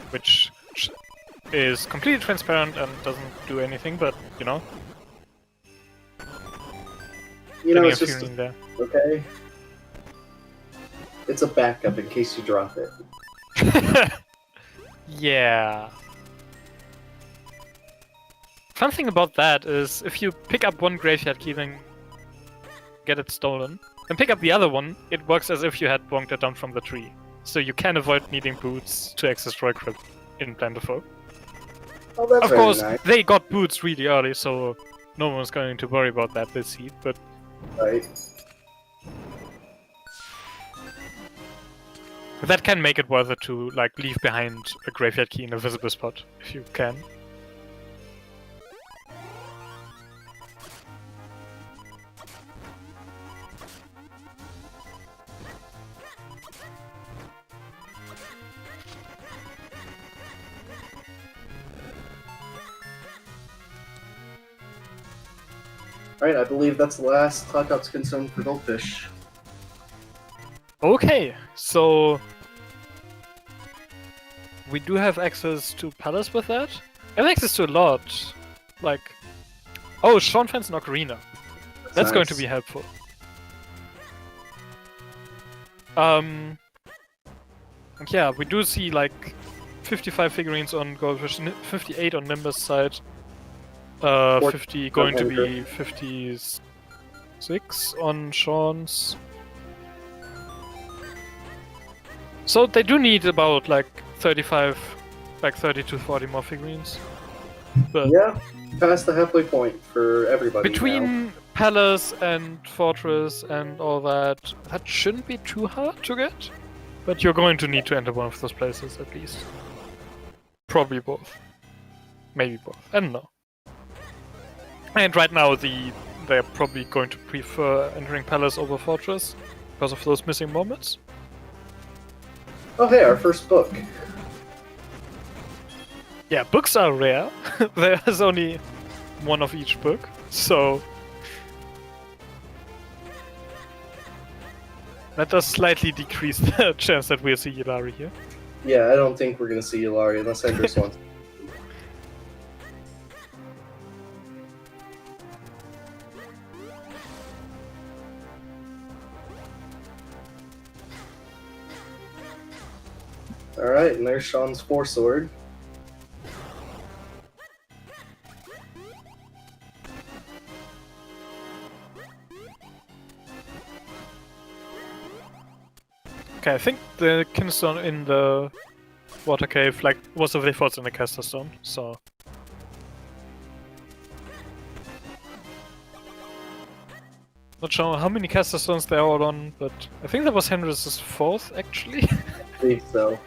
which is completely transparent and doesn't do anything, but you know. You know, Getting it's a just feeling there. okay. It's a backup in case you drop it. Yeah. Fun thing about that is if you pick up one graveyard key, then get it stolen, then pick up the other one, it works as if you had bonked it down from the tree. So you can avoid needing boots to access Roy Crypt in Plentiful. Oh, that's Of very course, nice. they got boots really early, so no one's going to worry about that this heat, but Right. that can make it worth it to like leave behind a graveyard key in a visible spot, if you can. Alright, I believe that's the last Cloud Top Skinstone for Goldfish. Okay, so we do have access to Palace with that. I have access to a lot. Like, oh, Sean finds an Ocarina. That's going to nice. be helpful. Yeah, we do see like 55 figurines on Goldfish, 58 on Nimbus side. 50 going to be 56 on Sean's. So they do need about like 35, like 30 to 40 more figurines. But Yeah, past the halfway point for everybody now. between Palace and Fortress and all that, that shouldn't be too hard to get. But you're going to need to enter one of those places at least. Probably both. Maybe both. I don't know. And right now they're probably going to prefer entering Palace over Fortress because of those missing moments. Oh hey, our first book. Yeah, books are rare. There's only one of each book, so that does slightly decrease the chance that we'll see Yulari here. Yeah, I don't think we're gonna see Yulari unless Hendrix wants. Alright, and there's Sean's 4-sword. Okay, I think the Kinstone in the water cave was a default in the caster stone, so not sure how many caster stones there are on, but I think that was Henris's 4th actually. I believe so.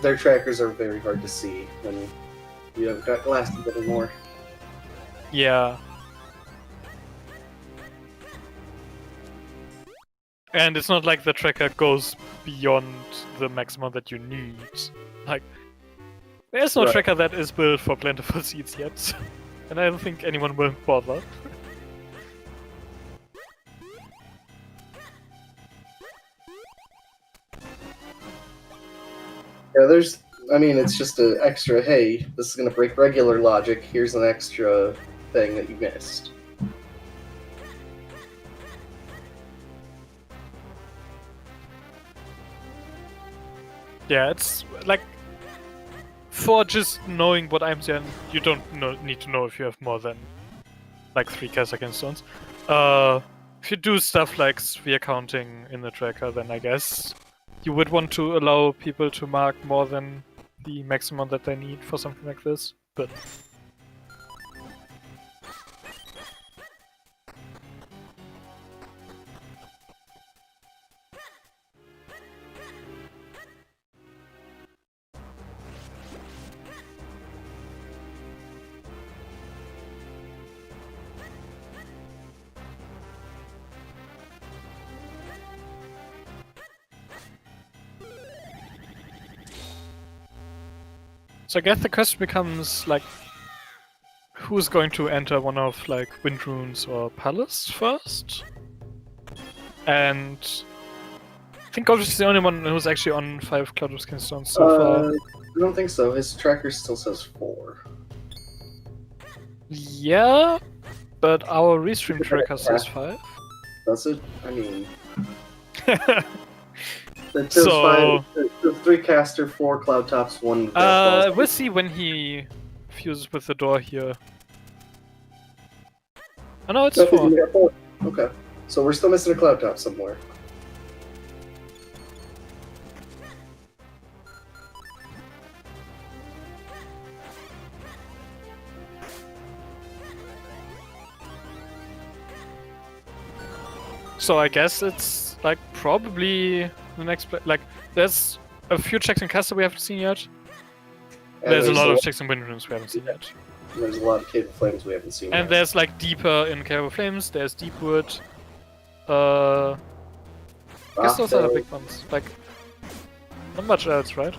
Their trackers are very hard to see when you have got glasses anymore. Yeah. And it's not like the tracker goes beyond the maximum that you need. Like, there's no Right. tracker that is built for plentiful seeds yet. And I don't think anyone will bother. Yeah, it's just an extra, hey, this is gonna break regular logic, here's an extra thing that you missed. Yeah, it's like, for just knowing what I'm saying, you don't need to know if you have more than like 3 caster stones. If you do stuff like sphere counting in the tracker, then I guess you would want to allow people to mark more than the maximum that they need for something like this, but so I guess the question becomes, like, who's going to enter one of, like, Wind Runes or Palace first? And I think Gold is the only one who's actually on 5 Cloud of Skinstones so far. I don't think so. His tracker still says 4. Yeah, but our restream tracker says 5. Does it? I mean... It So- 5. It 3 caster, 4 cloud tops, 1 we'll see when he fuses with the door here. Oh no, it's 4. Okay. So we're still missing a cloud top somewhere. So I guess it's like probably the next like there's a few checks in caster we haven't seen yet. And There's a lot of checks in Wind Runes we haven't seen yet. There's a lot of Cave of Flames we haven't seen And yet. there's like deeper in Cave of Flames, there's Deepwood. I guess those are the big ones. Like not much else, right?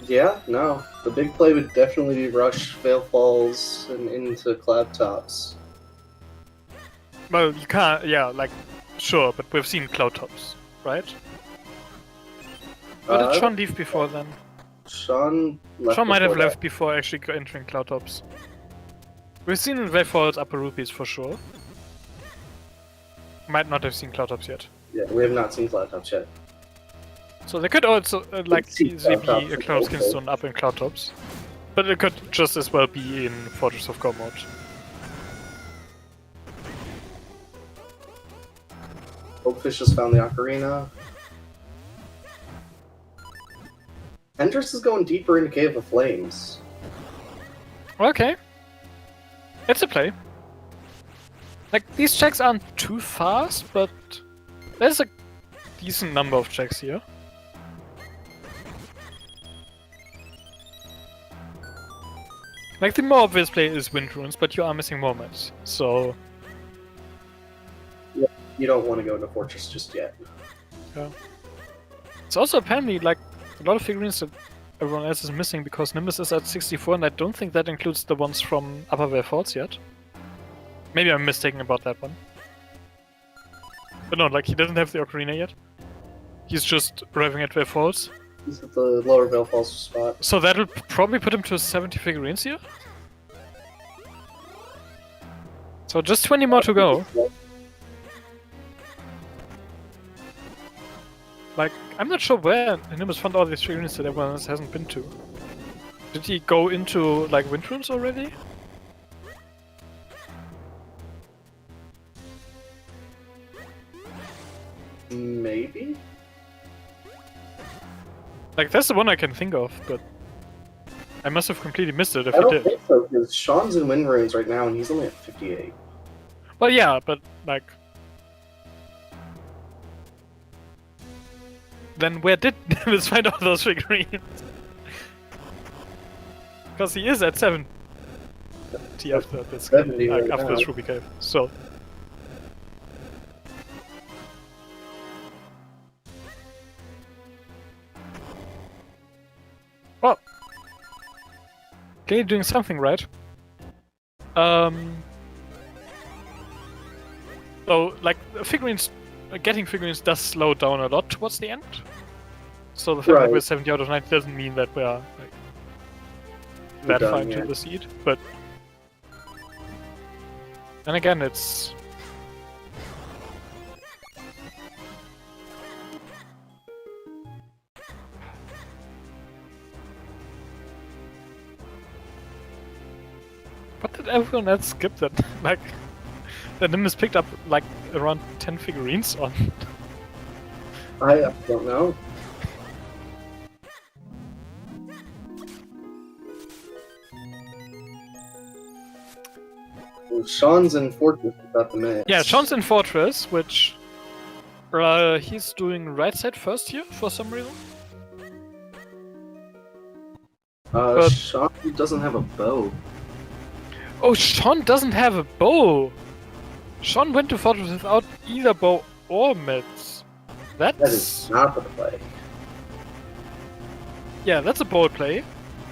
Yeah, no. The big play would definitely be Rush, Fail Falls, and into Cloud Tops. Well, you can't, yeah, like, sure, but we've seen Cloud Tops, right? Or did Sean leave before then? Sean left. Sean might have before left before actually entering Cloud Tops. We've seen Wave Falls, Upper Rupees for sure. Might not have seen Cloud Tops yet. that. Yeah, we have not seen Cloud Tops yet. So there could also, like, see easily Cloud be Tops a Cloud also. Skinstone up in Cloud Tops. But it could just as well be in Fortress of God mode. Goldfish has found the Ocarina. Hendrix is going deeper into Cave of Flames. Okay. It's a play. Like, these checks aren't too fast, but there's a decent number of checks here. Like, the more obvious play is Wind Runes, but you are missing moments, so... You don't want to go into Fortress just yet. Yeah. It's also apparently like a lot of figurines that everyone else is missing because Nimbus is at 64, and I don't think that includes the ones from Upperware Falls yet. Maybe I'm mistaken about that one. But no, like he doesn't have the Ocarina yet. He's just arriving at Vale Falls. He's at the lower Vale Falls spot. So that'll probably put him to 70 figurines here. So just 20 more to go. Like, I'm not sure where Nimbus found all these figurines that everyone else hasn't been to. Did he go into, like, wind runes already? Maybe? Like, that's the one I can think of, but I must have completely missed it if I he don't did. think so, because Sean's in wind runes right now, and he's only at 58. Well, yeah, but, like... Then where did Nimbus find all those figurines? Because he is at 70 after this, 70 like, right after now. this Ruby Cave, so... Well... Okay, doing something right. So, like, figurines... Getting figurines does slow down a lot towards the end. So the fact that we're 70 out of 90 doesn't mean that we are, like, that far into the seed, but... And again, it's... What did everyone else skip that? Like, the Nimbus picked up, like, around 10 figurines on. I don't know. Well, Sean's in Fortress without the mix. Yeah, Sean's in Fortress, which... he's doing right side first here, for some reason. Sean doesn't have a bow. Oh, Sean doesn't have a bow! Sean went to Fortress without either bow or mitts. That is not the play. Yeah, that's a bold play.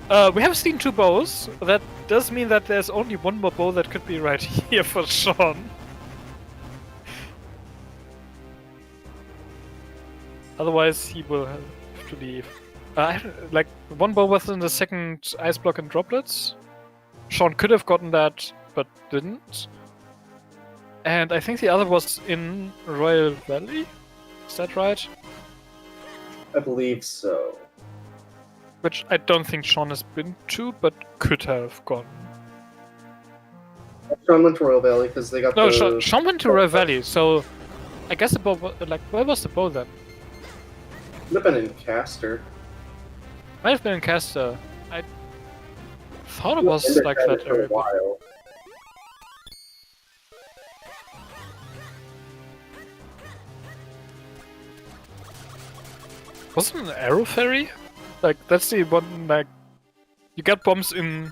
We have seen two bows. That does mean that there's only one more bow that could be right here for Sean. Otherwise, he will have to leave. Like, one bow was in the second ice block and droplets. Sean could have gotten that, but didn't. And I think the other was in Royal Valley? Is that right? I believe so. Which I don't think Sean has been to, but could have gone. Sean went to Royal Valley because they got No, Sean went to Royal Valley, so I guess the bow, like, where was the bow then? Could have been in Caster. Might have been in Caster. I thought it was like that for a area. while. Wasn't it an arrow ferry? Like, that's the one, like, you get bombs in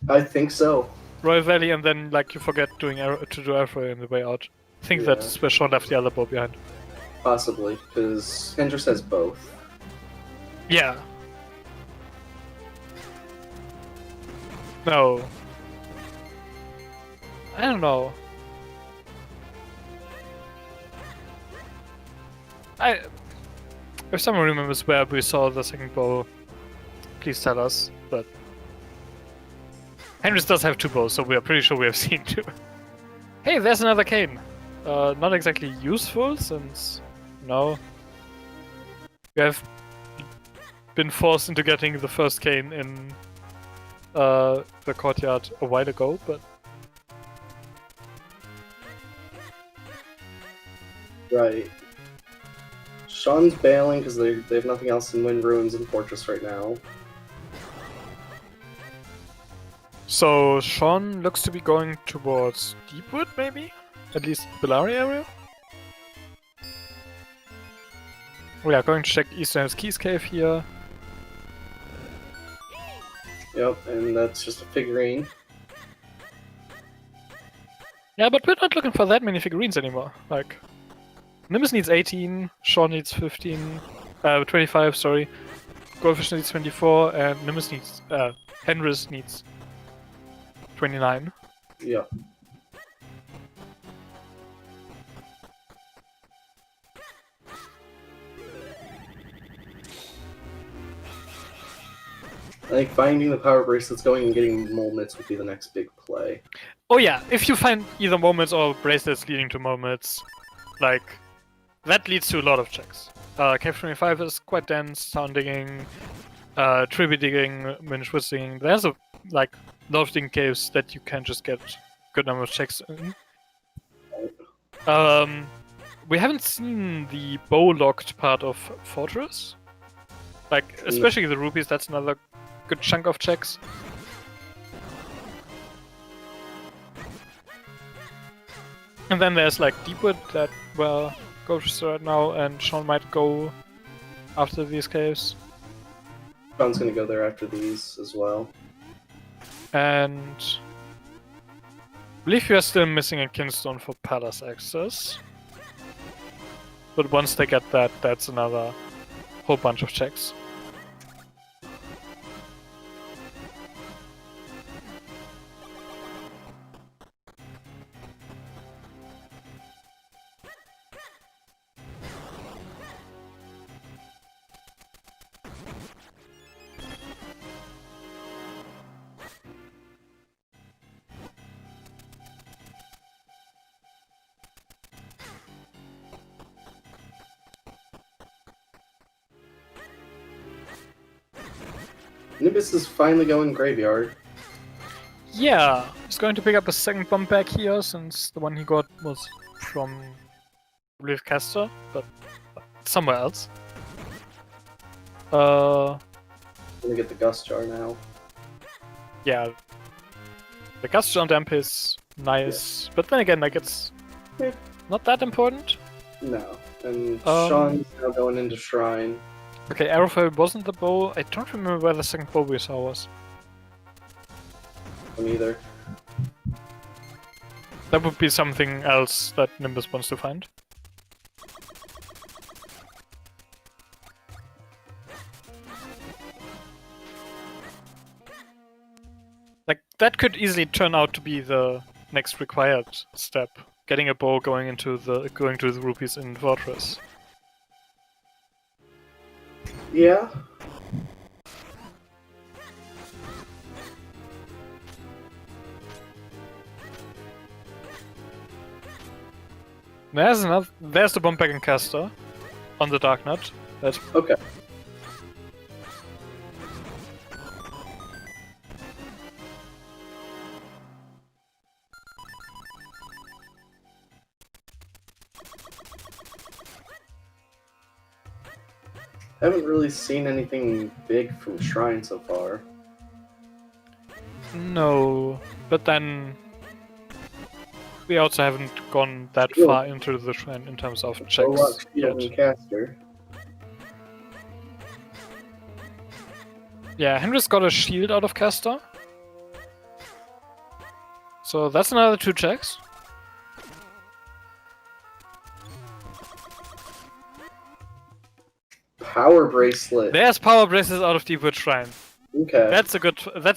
I think so. Royal Valley and then, like, you forget to do arrow ferry on the way out. I think that's where Sean left the other bow behind. Possibly, because Hendrix has both. Yeah. No. I don't know. If someone remembers where we saw the second bow, please tell us, but... Hendrix does have two bows, so we are pretty sure we have seen two. Hey, there's another cane! Not exactly useful, since... No. We have been forced into getting the first cane in the courtyard a while ago, but... Right. Sean's bailing because they have nothing else in Wind Ruins and Fortress right now. So Sean looks to be going towards Deepwood, maybe? At least Bellari area? We are going to check Eastern Hills Keys Cave here. Yep, and that's just a figurine. Yeah, but we're not looking for that many figurines anymore. Like, Nimbus needs 18, Sean needs 15. 25, sorry. Goldfish needs 24, and Nimbus needs... Henris needs 29. Yeah. I think finding the power bracelets, going and getting mole mitts would be the next big play. Oh yeah, if you find either moments or bracelets leading to moments, like, that leads to a lot of checks. Cave 25 is quite dense, sound digging, tribby digging, Minish digging. There's a lot of digging caves that you can just get good number of checks in. We haven't seen the bow-locked part of Fortress. Like, especially the rupees, that's another good chunk of checks. And then there's like Deepwood that, well, goes right now, and Sean might go after these caves. Sean's gonna go there after these as well. And I believe we are still missing a Kinstone for Palace access. But once they get that, that's another whole bunch of checks. Nimbus is finally going graveyard. Yeah, he's going to pick up a second bomb back here, since the one he got was from, I believe, Castor, but somewhere else. Gonna get the Gust Jar now. Yeah, the Gust Jar Damp is nice, but then again, like, it's not that important. No, and Sean's now going into Shrine. Okay, Arrowfire wasn't the bow. I don't remember where the second bow we saw was. Me either. That would be something else that Nimbus wants to find. Like, that could easily turn out to be the next required step. Getting a bow going to the rupees in Fortress. Yeah. There's the bomb back in Caster on the Dark Nut. That's okay. Haven't really seen anything big from Shrine so far. No, but then we also haven't gone that far into the Shrine in terms of checks yet. Caster. Yeah, Henry's got a shield out of Caster. So that's another 2 checks. Power bracelet. There's power bracelets out of Deepwood Shrine. Okay. That's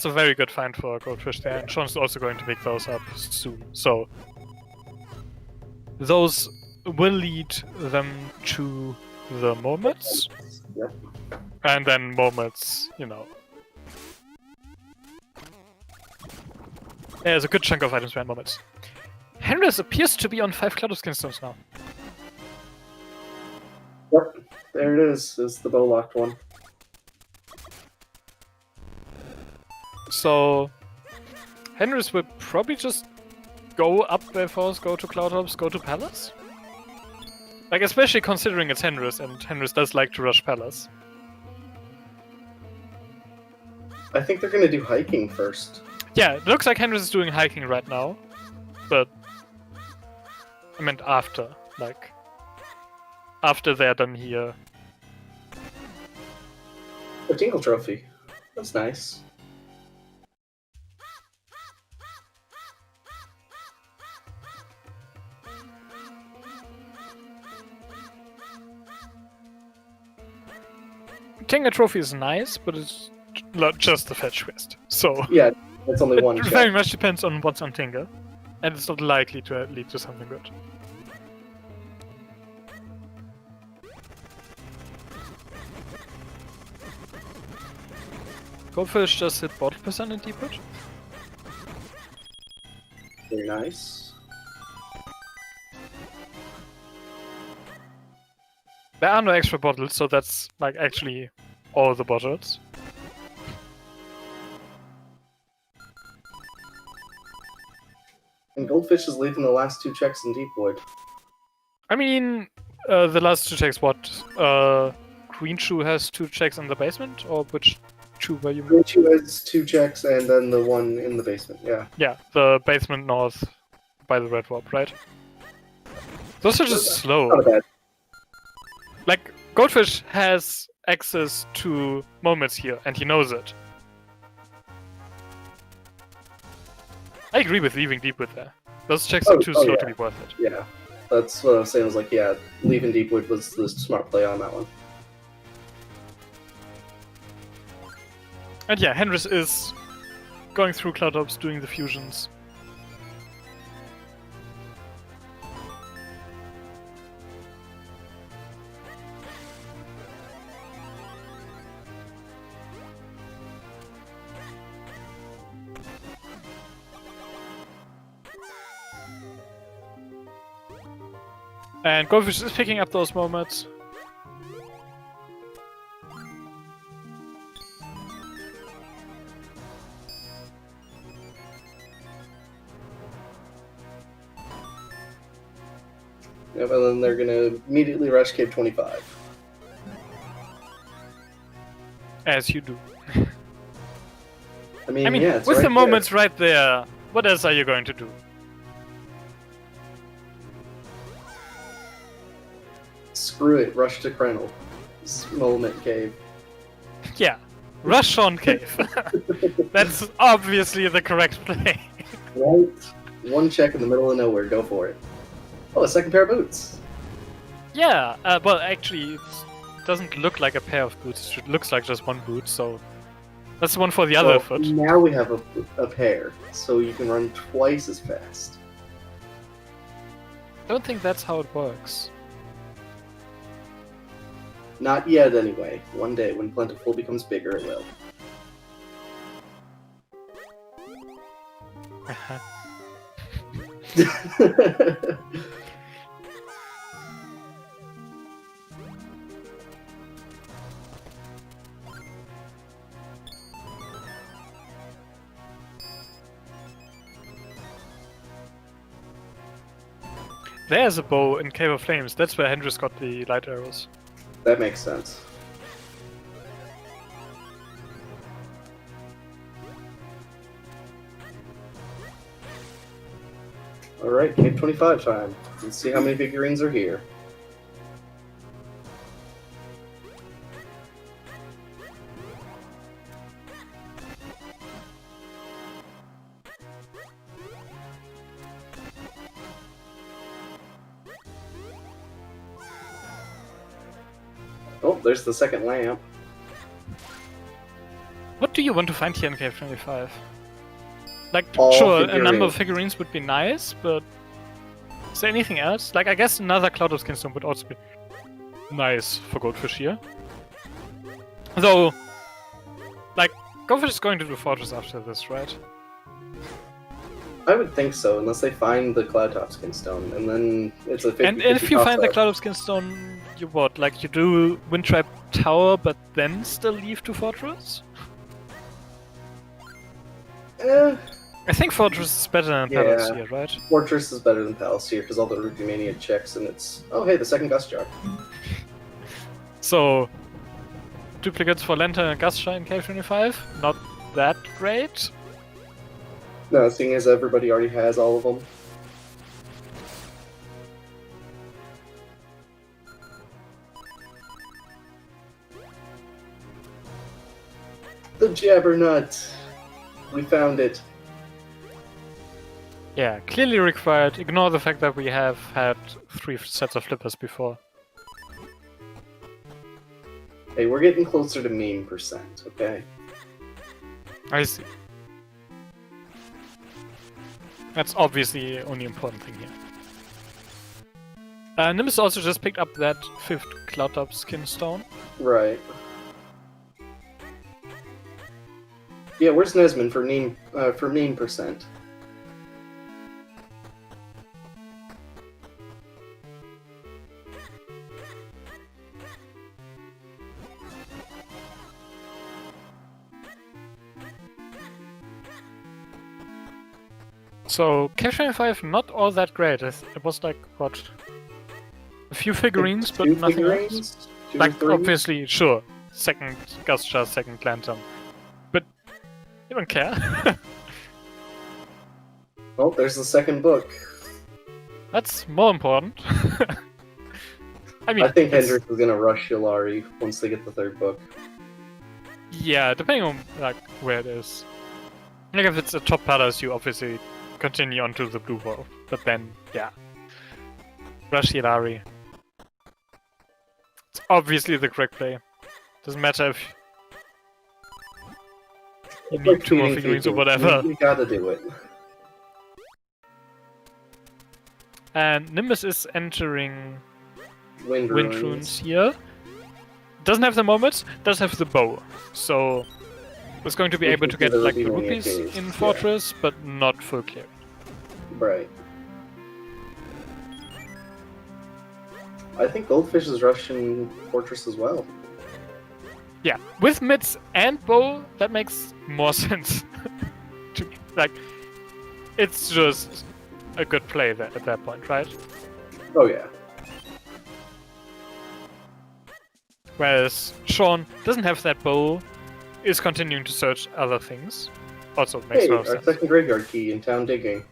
a very good find for Goldfish there, and Sean's also going to pick those up soon. So those will lead them to the moments. Yep. And then moments, you know. There's a good chunk of items behind moments. Henris appears to be on 5 Cloud Kinstones now. Yep. There it is. It's the bow locked one. So Henris will probably just go up there first, go to Cloudhops, go to Palace. Like, especially considering it's Henris, and Henris does like to rush Palace. I think they're gonna do hiking first. Yeah, it looks like Henris is doing hiking right now, but I meant after, like, after they're done here. A Tingle Trophy. That's nice. Tenga Trophy is nice, but it's not just a fetch quest. So Yeah, it's only one it check. very much depends on what's on Tenga, and it's not likely to lead to something good. Goldfish just hit bottle percent in deep wood. Very nice. There are no extra bottles, so that's like actually all the bottles. And Goldfish is leaving the last 2 checks in Deepwood. I mean, the last 2 checks, what? Green Shoe has 2 checks in the basement, or which shoe were you? Green Shoe has 2 checks and then the one in the basement, yeah. Yeah, the basement north by the red warp, right? Those are just slow. Not bad. Like, Goldfish has access to moments here, and he knows it. I agree with leaving Deepwood there. Those checks are too slow to be worth it. Yeah, that's what I was saying. I was like, yeah, leaving Deepwood was the smart play on that one. And yeah, Henris is going through Cloud Ops, doing the fusions. And Goldfish is picking up those moments. Yeah, but then they're gonna immediately rush Cave 25. As you do. I mean, yeah, it's with right the there. moments right there, what else are you going to do? Screw it, rush to Krenel. Moment Cave. Yeah, rush on Cave. That's obviously the correct play. Right? 1 check in the middle of nowhere, go for it. Oh, a second pair of boots. Yeah, well, actually, it doesn't look like a pair of boots. It looks like just 1 boot, so that's the one for the other Well, foot. now we have a pair, so you can run twice as fast. I don't think that's how it works. Not yet, anyway. One day, when Plentiful becomes bigger, it will. There's a bow in Cave of Flames. That's where Hendris got the light arrows. That makes sense. Alright, Cave 25 time. Let's see how many figurines are here. Oh, there's the second lamp. What do you want to find here in Cave 25? Like, All sure, a number figurines. of figurines would be nice, but is there anything else? Like, I guess another Cloud of Skinstone would also be nice for Goldfish here. Though, like, Goldfish is going to do Fortress after this, right? I would think so, unless they find the Cloudtop Skinstone, and then it's a 50-50 And if you find the toss-up. Cloud of Skinstone, you what? Like, you do Windtrap Tower, but then still leave to Fortress? I think Fortress is better than Palace Yeah. here, right? Fortress is better than Palace here, because all the Rudimania checks, and it's... Oh, hey, the second Gust Jar. So, duplicates for Lantern and Gustra in Cave 25? Not that great. No, seeing as everybody already has all of them. The Jabbernut! We found it. Yeah, clearly required. Ignore the fact that we have had 3 sets of flippers before. Hey, we're getting closer to meme percent, okay? I see. That's obviously the only important thing here. Nimbus also just picked up that 5th Cloud Top skin stone. Right. Yeah, where's Nesman for meme percent? So, Cash 25, not all that great. It was like, what? A few figurines, but nothing else. Like, obviously, sure. Second Gustra, second Lantern. But you don't care. Oh, there's the second book. That's more important. I mean, I think Hendrix is gonna rush Yolari once they get the third book. Yeah, depending on like where it is. Like if it's a top palace, you obviously continue on to the blue wall. But then, yeah. Rush Yolari. It's obviously the correct play. Doesn't matter if you need like 2 more figurines or whatever. You gotta do it. And Nimbus is entering Wind Runes here. Doesn't have the moments, does have the bow. So it's going to be able to get like the rupees in Fortress, but not full clear. Right. I think Goldfish is rushing Fortress as well. Yeah, with mids and bow, that makes more sense. Like, it's just a good play there at that point, right? Oh yeah. Whereas Sean doesn't have that bow, is continuing to search other things. Also makes no our sense. second graveyard key in town digging.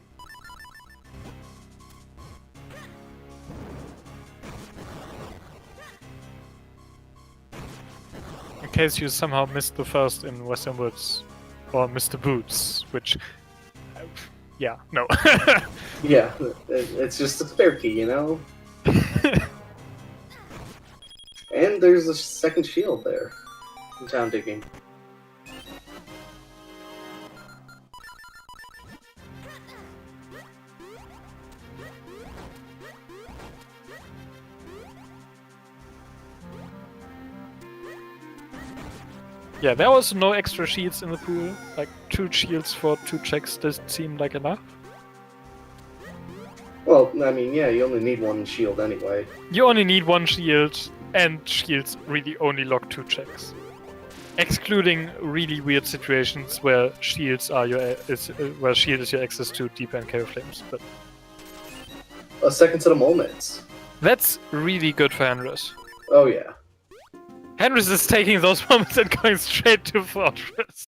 In case you somehow missed the first in Western Woods, or Mr. Boots, which... yeah, no. Yeah, it's just a spare key, you know? And there's a second shield there in town digging. Yeah, there was no extra shields in the pool. Like, 2 shields for 2 checks doesn't seem like enough. Well, I mean, yeah, you only need one shield anyway. You only need 1 shield, and shields really only lock 2 checks. Excluding really weird situations where shields are where shield is your access to deep and Chaos Flames, but A second set of moments. that's really good for Henris. Oh yeah. Henris is taking those moments and going straight to Fortress.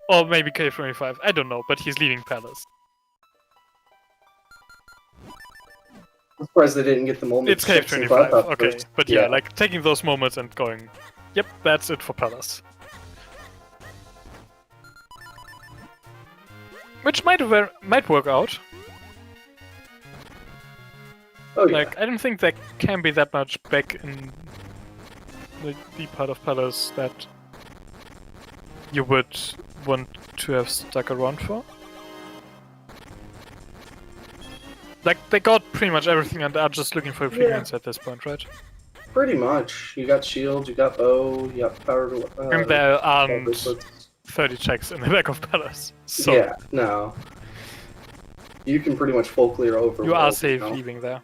Or maybe K25, I don't know, but he's leaving Palace. I'm surprised they didn't get the moment. It's K25, okay. But yeah, like taking those moments and going, yep, that's it for Palace. Which might work out. Oh yeah. Like, I don't think there can be that much back in the deep part of Palace that you would want to have stuck around for. Like, they got pretty much everything and are just looking for figurines at this point, right? Pretty much. You got shield, you got bow, you got power. And there aren't 30 checks in the back of Palace. So yeah, no. You can pretty much full clear over. you are safe leaving there.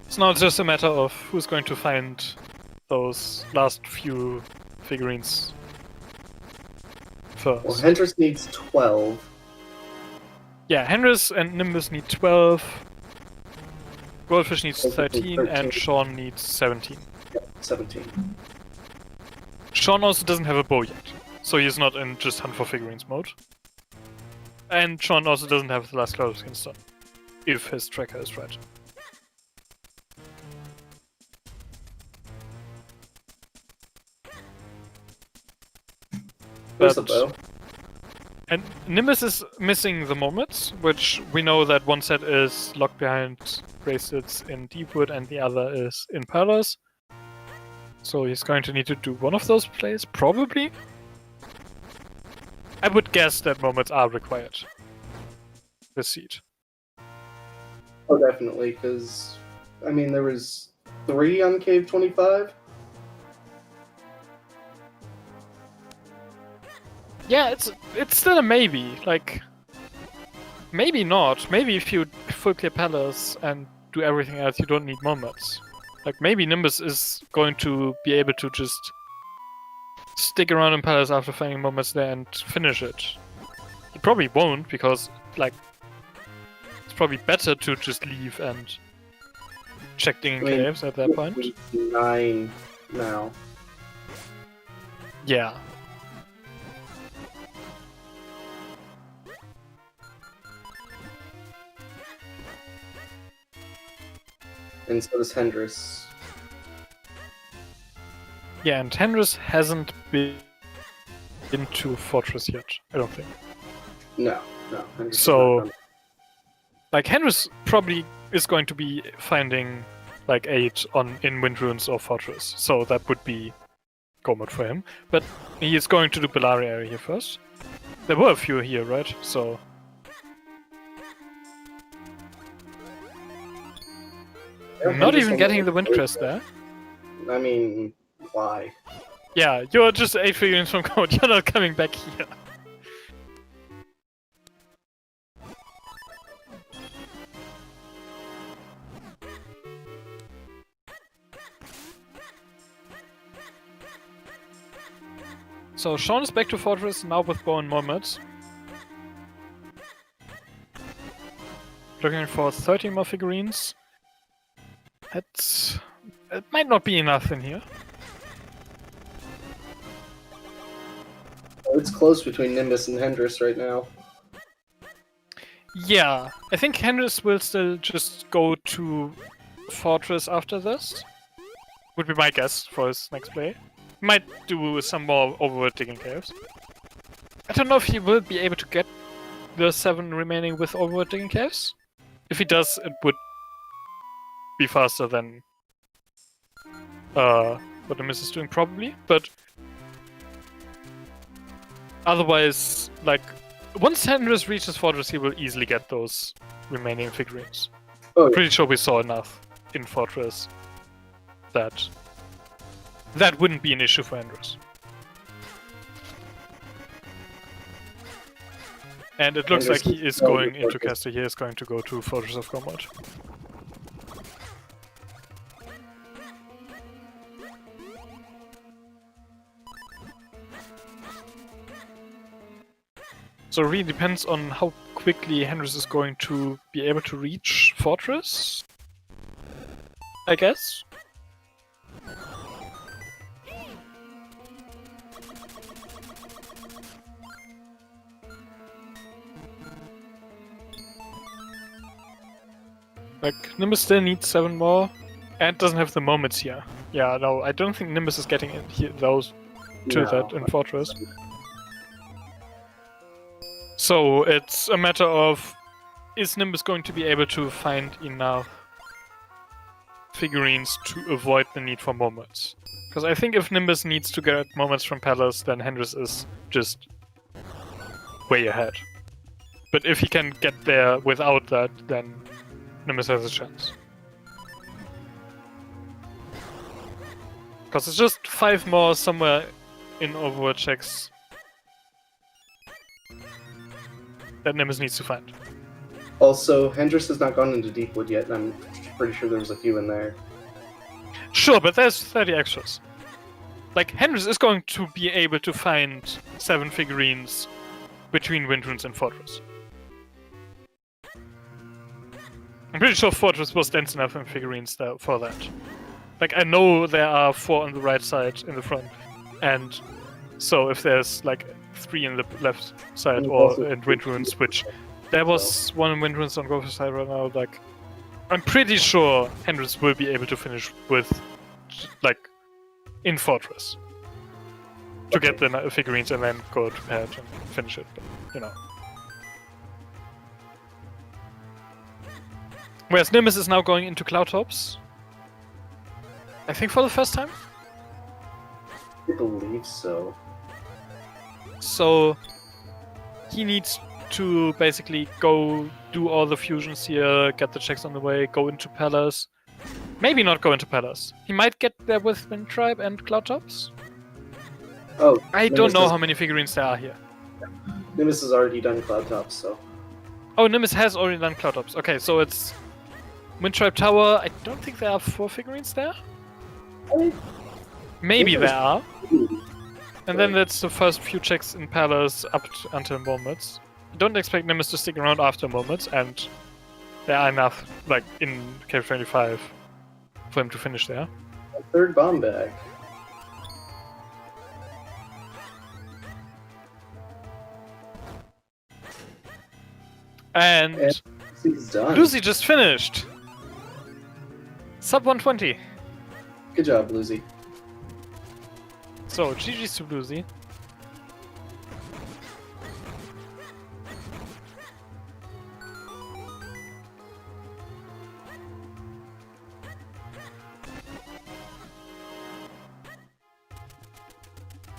It's now just a matter of who's going to find those last few figurines first. Well, Hendrix needs 12. Yeah, Henris and Nimbus need 12. Goldfish needs 13, and Sean needs 17. Yeah, 17. Sean also doesn't have a bow yet, so he's not in just hunt for figurines mode. And Sean also doesn't have the last cloud skin stone, if his tracker is right. Where's the bow? And Nimbus is missing the moments, which we know that one set is locked behind bracelets in Deepwood and the other is in Palace. So he's going to need to do one of those plays, probably. I would guess that moments are required. The seed. Oh, definitely, because, I mean, there was 3 on Cave 25. Yeah, it's still a maybe. Like, maybe not. Maybe if you full clear Palace and do everything else, you don't need moments. Like, maybe Nimbus is going to be able to just stick around in Palace after finding moments there and finish it. He probably won't, because, like, it's probably better to just leave and check Dinging Caves at that point. 9 now. Yeah. And so does Hendris. Yeah, and Hendris hasn't been into Fortress yet, I don't think. No. Hendris So, like, Hendris probably is going to be finding, like, 8 in Wind Ruins or Fortress, so that would be go mode for him. But he is going to do Bellaria area here first. There were a few here, right? So... Not even getting the Wind Crest there. I mean, why? Yeah, you're just 8 figurines from code, you're not coming back here. So Sean is back to Fortress, now with Bow and Moments. Looking for 30 more figurines. It might not be enough in here. It's close between Nimbus and Hendris right now. Yeah, I think Hendris will still just go to Fortress after this. Would be my guess for his next play. Might do some more overworld Digging Caves. I don't know if he will be able to get the 7 remaining with overworld Digging Caves. If he does, it would be faster than what the Miss is doing, probably. But otherwise, like, once Hendris reaches Fortress, he will easily get those remaining figurines. Oh, yeah. Pretty sure we saw enough in Fortress that that wouldn't be an issue for Hendris. And it looks like he is going into Castle. He is going to go to Fortress of Combat. So it really depends on how quickly Hendris is going to be able to reach Fortress, I guess. Like, Nimbus still needs 7 more, and doesn't have the moments here. Yeah, no, I don't think Nimbus is getting in here, those to that in Fortress. So it's a matter of, is Nimbus going to be able to find enough figurines to avoid the need for moments? Because I think if Nimbus needs to get moments from Palace, then Hendris is just way ahead. But if he can get there without that, then Nimbus has a chance. Because it's just 5 more somewhere in Overworld checks that Nimbus needs to find. Also, Hendris has not gone into Deepwood yet, and I'm pretty sure there was a few in there. Sure, but there's 30 extras. Like, Hendris is going to be able to find 7 figurines between Wind Ruins and Fortress. I'm pretty sure Fortress was dense enough in figurines there for that. Like, I know there are 4 on the right side in the front, and so if there's like 3 in the left side or in Wind Ruins, which there was 1 in Wind Ruins on Gopher's side right now, like, I'm pretty sure Hendris will be able to finish with, like, in Fortress. to get the figurines and then go to pad and finish it. But, you know. Whereas Nimbus is now going into Cloudtops. I think for the first time. I believe so. So he needs to basically go do all the fusions here, get the checks on the way, go into Palace. Maybe not go into Palace. He might get there with Wind Tribe and Cloudtops. Oh, I don't know how many figurines there are here. Nimbus has already done Cloudtops, so. Oh, Nimbus has already done Cloudtops. Okay, so it's Wind Tribe Tower. I don't think there are 4 figurines there. Maybe there are. And then that's the first few checks in Palace up until Moments. Don't expect Nimbus to stick around after Moments, and there are enough, like, in Cave 25 for him to finish there. Third bomb bag. And Lucy's done. Lucy just finished! Sub 120. Good job, Lucy. So, GG's to Lucy.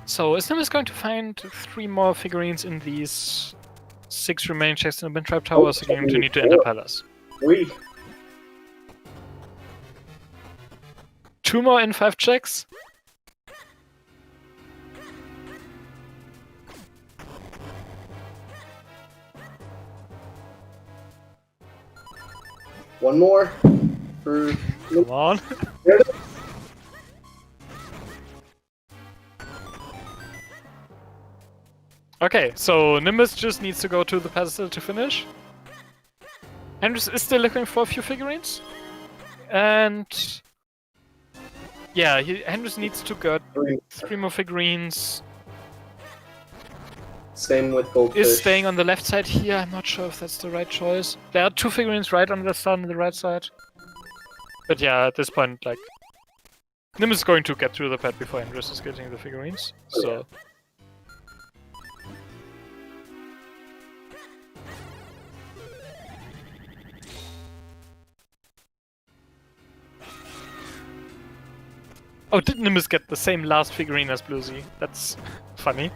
So, is Nimbus going to find 3 more figurines in these 6 remaining checks in the Wind Tribe Tower, so going to need to enter Palace? 3. 2 more in 5 checks? One more for. Come on. There it is. Okay, so Nimbus just needs to go to the pedestal to finish. Hendrix is still looking for a few figurines. And yeah, Hendrix needs to get 3 more figurines. Same with Goldfish. Is staying on the left side here. I'm not sure if that's the right choice. There are 2 figurines right on the side and the right side. But yeah, at this point, like, Nimbus is going to get through the pad before Hendrix is getting the figurines. So. Oh, did Nimbus get the same last figurine as Bluesy? That's funny.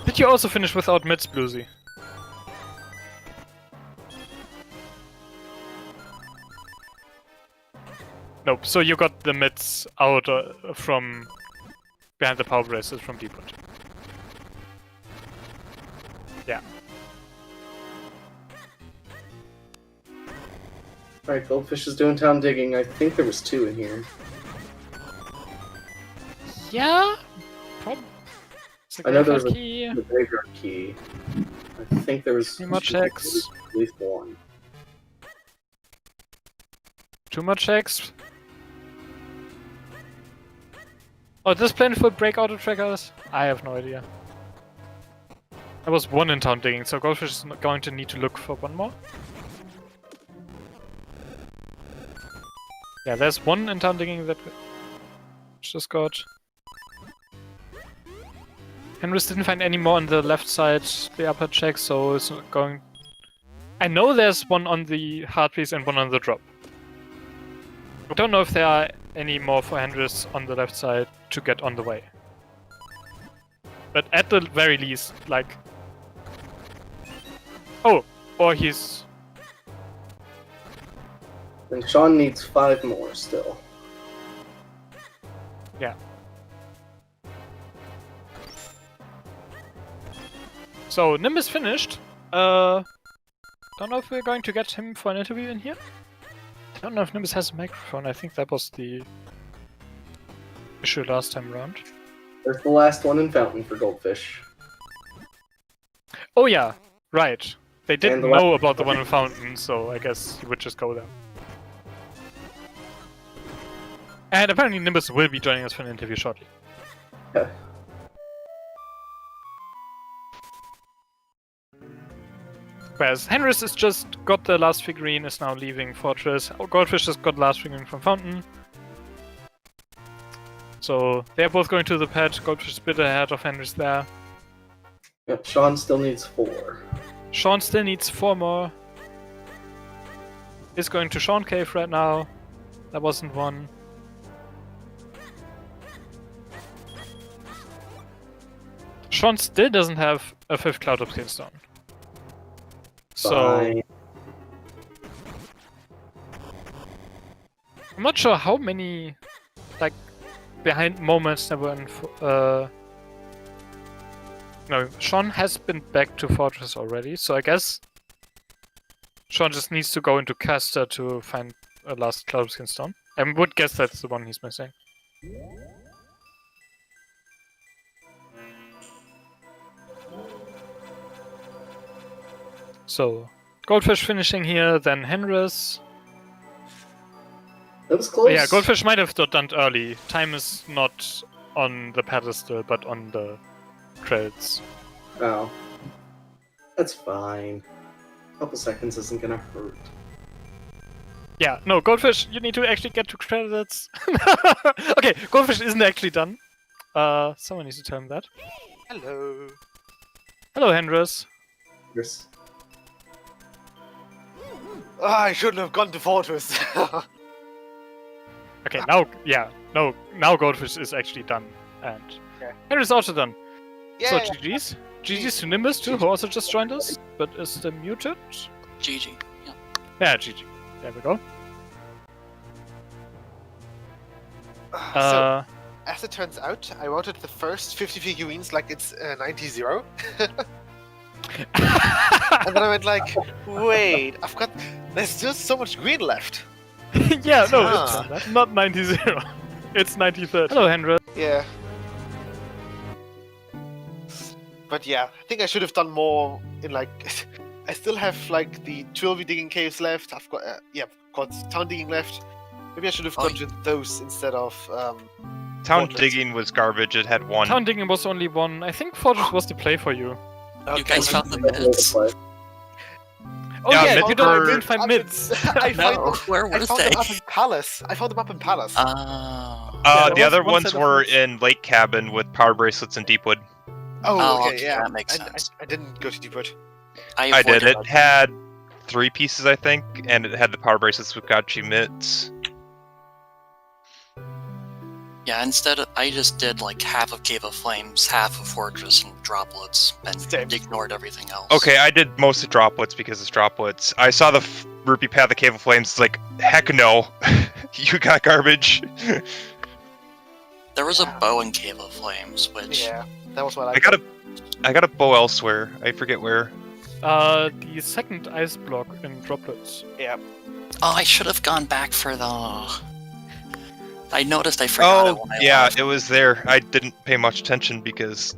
Did you also finish without mids, Bluesy? Nope, so you got the mids out from behind the power braces from Deepwood. Yeah. Alright, Goldfish is doing town digging. I think there was 2 in here. Yeah? I know there was key. a graveyard key. I think there was 3 more checks. at least 1. 2 more checks. Oh, this plan for break auto trackers? I have no idea. There was 1 in town digging, so Goldfish is going to need to look for 1 more. Yeah, there's 1 in town digging that just got. Henrys didn't find any more on the left side, the upper check, so it's not going. I know there's 1 on the hard piece and 1 on the drop. I don't know if there are any more for Henrys on the left side to get on the way. But at the very least, like. Oh, or he's. And Sean needs 5 more still. Yeah. So, Nimbus finished. Don't know if we're going to get him for an interview in here. I don't know if Nimbus has a microphone. I think that was the issue last time around. There's the last one in Fountain for Goldfish. Oh yeah, right. They didn't the know about the one in Fountain, so I guess you would just go there. And apparently Nimbus will be joining us for an interview shortly. Yeah. Whereas Henrys has just got the last figurine, is now leaving Fortress. Goldfish has got the last figurine from Fountain. So they're both going to the pad. Goldfish is a bit ahead of Henry's there. Yep, Sean still needs 4. Sean still needs 4 more. Is going to Sean Cave right now. That wasn't one. Sean still doesn't have a 5th Cloud of Killstone. So Fine. I'm not sure how many like behind moments there were in no, Sean has been back to Fortress already, so I guess Sean just needs to go into Caster to find a last Cloud of Killstone. I would guess that's the one he's missing. So, Goldfish finishing here, then Henris. That was close. Yeah, Goldfish might have done early. Time is not on the pedestal, but on the credits. Oh. That's fine. A couple seconds isn't gonna hurt. Yeah, no, Goldfish, you need to actually get to credits. Okay, Goldfish isn't actually done. Someone needs to tell him that. Hello. Hello, Henris. Yes. I shouldn't have gone to Fortress. Okay, now, yeah, no, now Goldfish is actually done. And Okay. Henris also done. Yeah. So, GG's. GG's to Nimbus too, who also just joined us, but is still muted. GG. Yeah. Yeah, GG. There we go. So, as it turns out, I voted the first 50 figurines like it's 90-0. And then I went like, wait, there's still so much green left. Yeah, no, Ah. it's not 90-0. It's 90-30. Hello, Henry. Yeah. But yeah, I think I should have done more in like... I still have like the 12 digging caves left. I've got, got town digging left. Maybe I should have gone to those instead of... Town Fortress. digging was garbage, it had 1. Town digging was only 1. I think Fortress was the play for you. You guys found the That's mids? play. Oh Yeah, yeah, mids you didn't find mids. I No, where I were found they? them up in Palace. I found them up in Palace. Oh. Yeah, The there other was one ones set of were mids. in Lake Cabin with power bracelets and Deepwood. Oh, okay, yeah. that makes I- sense. I didn't go to Deepwood. I did. avoided It had 3 pieces, I think, and it had the power bracelets with Gotchi mitts. Yeah, instead I just did like half of Cave of Flames, half of Fortress and Droplets, and Same. ignored everything else. Okay, I did most of Droplets because it's Droplets. I saw the Rupee Path of Cave of Flames, it's like, heck no. You got garbage. There was a bow in Cave of Flames, which Yeah, that was what I got a bow elsewhere. I forget where. The second ice block in Droplets. Yeah. oh, I should have gone back for the. I noticed I forgot it Oh, when I yeah, left. it was there. I didn't pay much attention because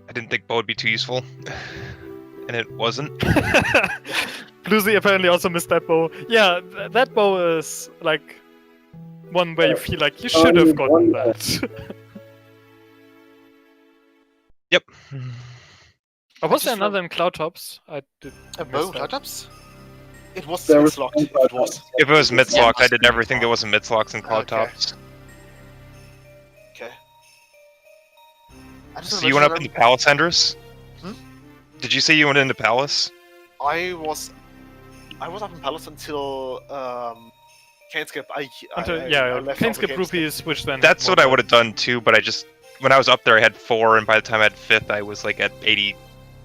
I didn't think bow would be too useful. And it wasn't. Bluesy apparently also missed that bow. Yeah, that bow is like one where you feel like you should have gotten that. Yep. Or was there just another in Cloud Tops? I did. A miss bow that. Cloudtops? It was There was locked. one If it was. Cloudtops. If it was mids Yeah, locked, I must did be everything that wasn't mids locks and cloud Okay. tops. Okay. I just So you went up into Palace, Hendris? Hmm? Did you say you went into Palace? I was up in Palace until Caneskip. Until, I yeah, left off Planescape the Rupees, which then. That's more what I time. would have done too, but I just when I was up there I had 4 and by the time I had 5th I was like at 80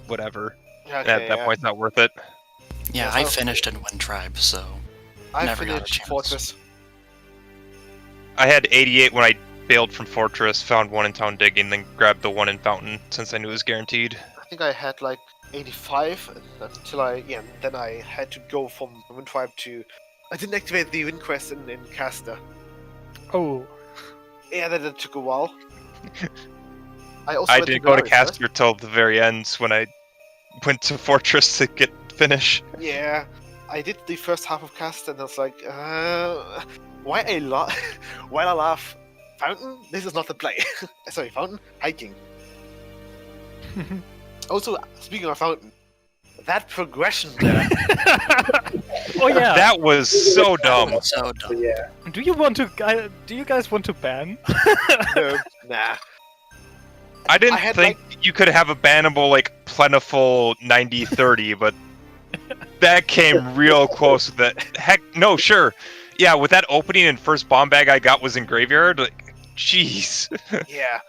whatever. Yeah, And at that point it's not worth it. Yeah, I finished in Wind Tribe, so I never got a finished chance. Fortress. I had 88 when I bailed from Fortress, found 1 in Town Digging, then grabbed the 1 in Fountain since I knew it was guaranteed. I think I had like 85 until then I had to go from Wind Tribe to. I didn't activate the Wind Quest in Caster. Oh. Yeah, that took a while. I I didn't go to Caster till the very end when I went to Fortress to get finish. Yeah, I did the first half of Caster and I was like, why while I laugh, Fountain? This is not the play. Sorry, Fountain? Hiking. Also, speaking of Fountain, that progression there. Oh yeah. That was so dumb. so dumb. But yeah. do you guys want to ban? No, nah. I didn't I had, think you could have a bannable, like, plentiful 90-30, but that came real close with that. Heck, no, sure. Yeah, with that opening and first bomb bag I got was in Graveyard, like, jeez. Yeah.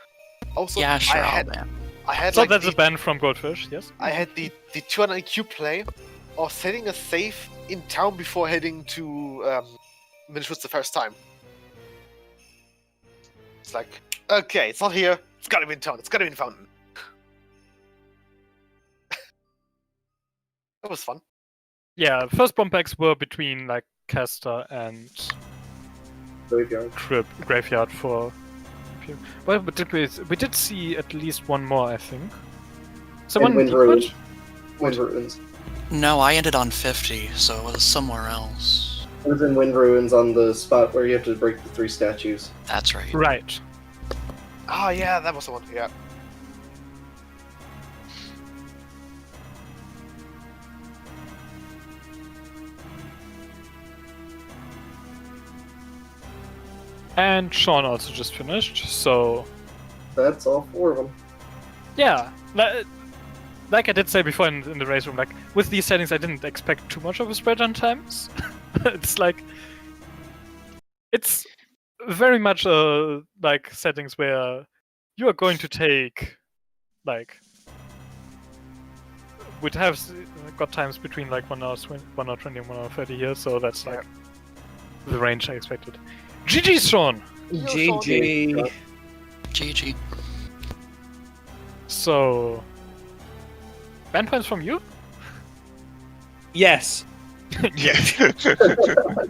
Also, Yeah, sure, I had So like that's the, a ban from Goldfish, yes? I had the 200 IQ play of setting a safe in town before heading to Minish the first time. It's like, okay, it's not here. It's gotta be in town. It's gotta be in Fountain. That was fun. Yeah, first bomb bags were between like Caster and Graveyard. Graveyard for. Well, but we did see at least one more, I think. Someone Wind did Ruins. much? Wind Ruins. No, I ended on 50, so it was somewhere else. It was in Wind Ruins on the spot where you have to break the 3 statues. That's right. Right. Oh yeah, that was the one. Yeah. And Sean also just finished, so That's all 4 of them. yeah. Like I did say before in the race room, like with these settings, I didn't expect too much of a spread on times. It's like it's very much like settings where you are going to take like would have got times between like 1 hour 20 and 1 hour 30 here, so that's like the range I expected. GG, Sean. GG. GG. So ban points from you? Yes. Yeah.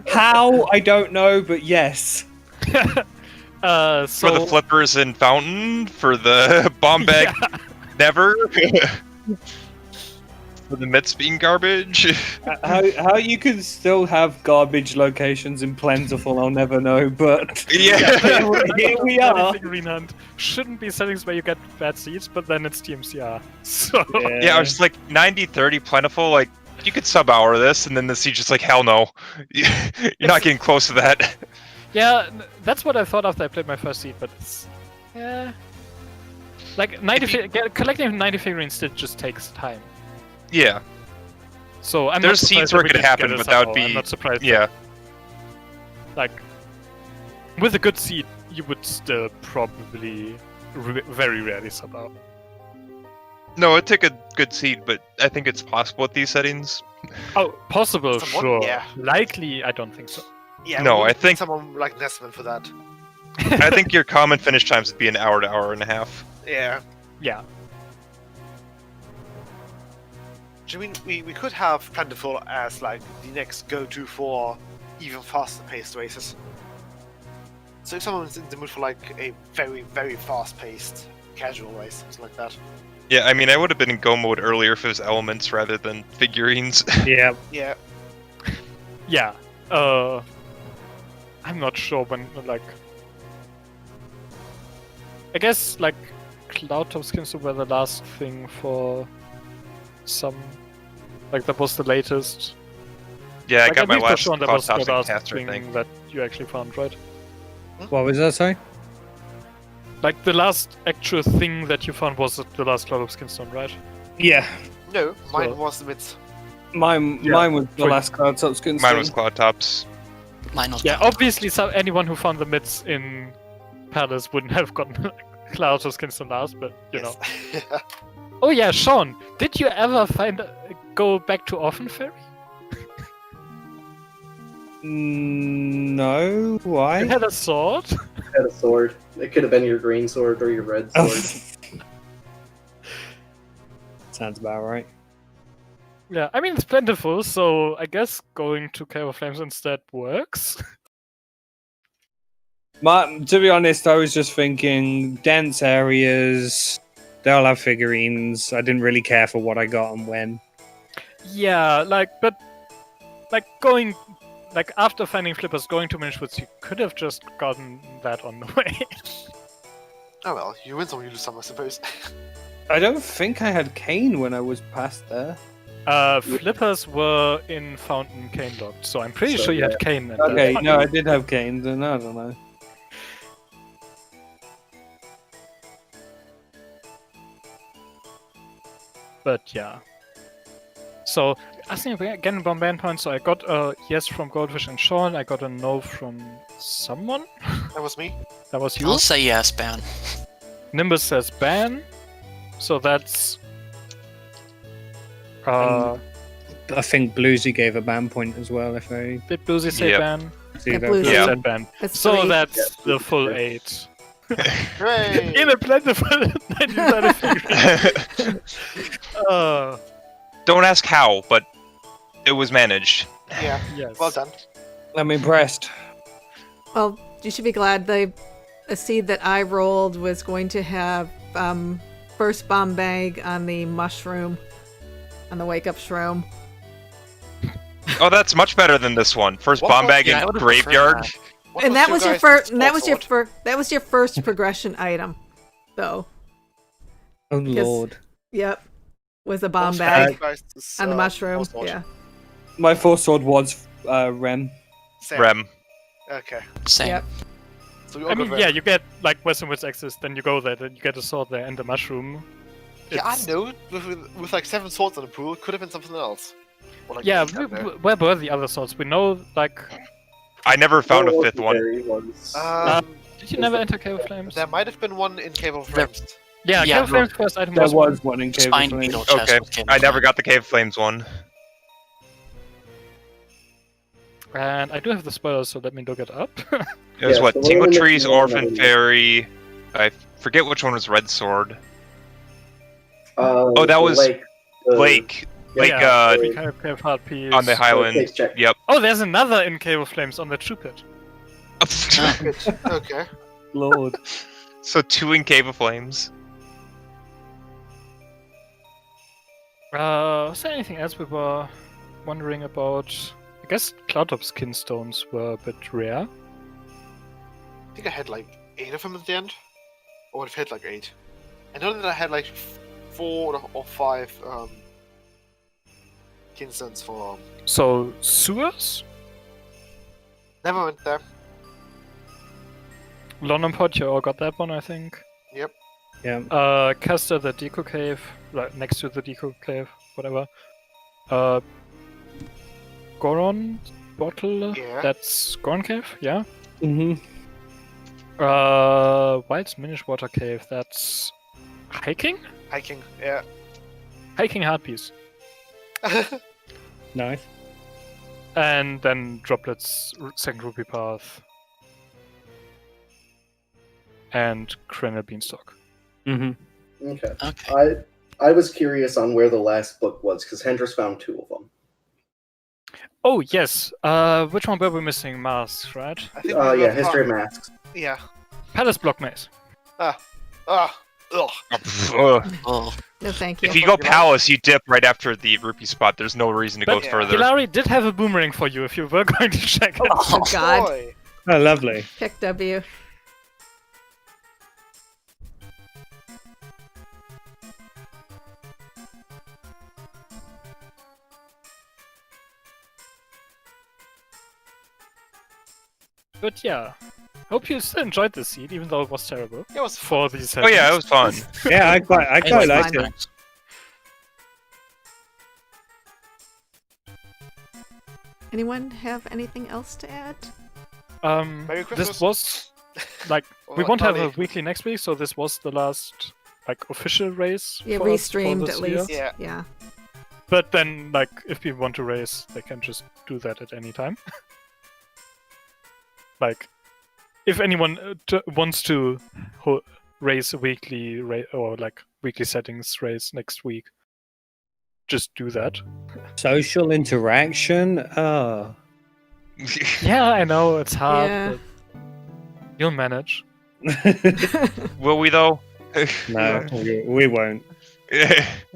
How? I don't know, but yes. For the flippers in Fountain, for the bomb bag, never. For the mitts being garbage. How you can still have garbage locations in Plentiful, I'll never know, but Yeah. here we are. Green Hunt shouldn't be settings where you get bad seeds, but then it's TMCR. So Yeah, I was like 90-30 plentiful, like you could sub hour this, and then the siege just like hell no. You're not getting close to that. yeah, that's what I thought after I played my first seed, but it's like collecting 90 figurines still just takes time. Yeah. So I'm There's not seeds surprised where that it could we didn't happen, get but it that would somehow. be I'm not surprised. yeah. Like with a good seed, you would still probably very rarely sub out. No, it took a good seed, but I think it's possible with these settings. Oh, possible, Someone- sure. yeah. Likely, I don't think so. Yeah. No, we I need think- someone like Nesman for that. I think your common finish times would be an hour to hour and a half. Yeah. Yeah. I mean, we could have Plentiful as like the next go-to for even faster paced races. So if someone's in the mood for like a very, very fast-paced casual race, something like that. Yeah, I mean, I would have been in go mode earlier if it was elements rather than figurines. Yeah. Yeah. Yeah. I'm not sure when, like... I guess, like, Cloud Top skins were the last thing for some... Like, that was the latest. Yeah, I Like, got at my least for last Sean, that Cloud was the Tops last caster thing thing. that you actually found, right? What was that, sorry? Like, the last actual thing that you found was the last Cloud Top skin stone, right? Yeah. No, mine So- was the mids. Mine was the For- last card subscription. Mine was Cloud Tops. Mine was Yeah, Cloud obviously, anyone who found the mids in Palace wouldn't have gotten Cloud Top skins stone last, but, you know. Yes. Oh yeah, Sean, did you ever go back to Orphan Fairy? No, You why? had a sword? Had a sword. It could have been your green sword or your red sword. Sounds about right. Yeah, I mean it's plentiful, so I guess going to Cave of Flames instead works. To be honest, I was just thinking dense areas. They'll have figurines. I didn't really care for what I got and when. Yeah, but going after finding flippers, going to Minish Woods, you could have just gotten that on the way. Oh well, you win some, you lose some, I suppose. I don't think I had Kane when I was past there. Flippers were in Fountain Cane locked, so I'm pretty So, sure you yeah. had Cane. At Okay, that no, I point. did have canes, and I don't know. But yeah. So, asking again about ban points, so I got a yes from Goldfish and Sean, I got a no from someone? That was me. That was you? I'll say yes, ban. Nimbus says ban, so that's... I think Bluesy gave a ban point as well, if I did Bluesy say Yep. ban? see Yeah, that. Bluesy. Yes, Yeah. said ban. That's So 3. that's Yeah, the full Bluesy 8. Hooray! In a plentiful 1993. Don't ask how, but it was managed. Yeah, Yes. well done. I'm impressed. Well, you should be glad the seed that I rolled was going to have first bomb bag on the mushroom, on the wake up shroom. Oh, that's much better than this one. First What bomb was- bag yeah, I in would've preferred graveyard. that. What And that was your guys' first. That was your sword? first. That was your first progression item, though. Oh lord. Yep, was a What bomb was bag your guys' on the mushroom. sword? Yeah. My fourth sword was Rem. Same. Rem. Okay. Same. Yep. So we all I got mean, Rem. yeah, you get like Western Woods access, then you go there, then you get a sword there and the mushroom. Yeah, I It's- know. With like 7 swords in the pool, it could have been something else. Or, like, Yeah, I don't know. where were the other swords? We know, like, I never found a What 5th one. legendary ones? did you never enter Cave of Flames? There might have been one in Cave of There- Flames. Yeah, Yeah, Cave of Flames first item There was was one in Cave of Spine Flames. Beetle chest Okay, with Cave of I never Flame. got the Cave of Flames one. And I do have the spoilers, so let me look it up. It was Yeah, what? so we're Tingle only Trees, missing one Orphan item. Fairy. I forget which one was Red Sword. Oh, that was Lake. Lake. Lake, yeah, Lake. Cave Heart Piece. on the Highland. Cave check. Yep. Oh, there's another in Cave of Flames on the True Pit. Okay. Lord. So 2 in Cave of Flames. Was there anything else we were wondering about? I guess Cloudtop skin stones were a bit rare. I think I had like 8 of them at the end. Or I've had like 8. I know that I had like 4 or 5 kinstones for. So, sewers? Never went there. London Pod, you all got that one, I think. Yep. Yeah. Castor, the Deco Cave, right next to the Deco Cave, whatever. Goron Bottle, Yeah. that's Goron Cave, yeah. Mm-hmm. Wild's Minish Water Cave, that's Hiking? Hiking. Yeah. Hiking Heartpiece. Nice. And then Droplets, Second Rupee Path. And Krenner Beanstalk. Mm-hmm. Okay. Okay. I was curious on where the last book was because Hendris found 2 of them. Oh, yes. Which one were we missing? Masks, right? I think Yeah, we got History of part- Masks. Yeah. Palace Block Maze. Ugh. Ugh. Oh, No, thank you. If you go Palace, you dip right after the rupee spot. There's no reason to go But yeah. further. Hilary did have a boomerang for you if you were going to check it. Oh God, Boy. Oh, lovely. pick W. But yeah, hope you still enjoyed the seed, even though it was terrible It was for these. Oh yeah, it was fun. Yeah, I quite like liked fun. it. Anyone have anything else to add? Merry Christmas. This was like we Or won't have a early. weekly next week, so this was the last like official race. Yeah, for us for restreamed this at year. least. Yeah. Yeah. But then, like, if people want to race, they can just do that at any time. Like, if anyone wants to race a weekly or like weekly settings race next week, just do that. Social interaction. Oh. Yeah, I know it's hard, Yeah. but you'll manage. Will we though? No, we won't.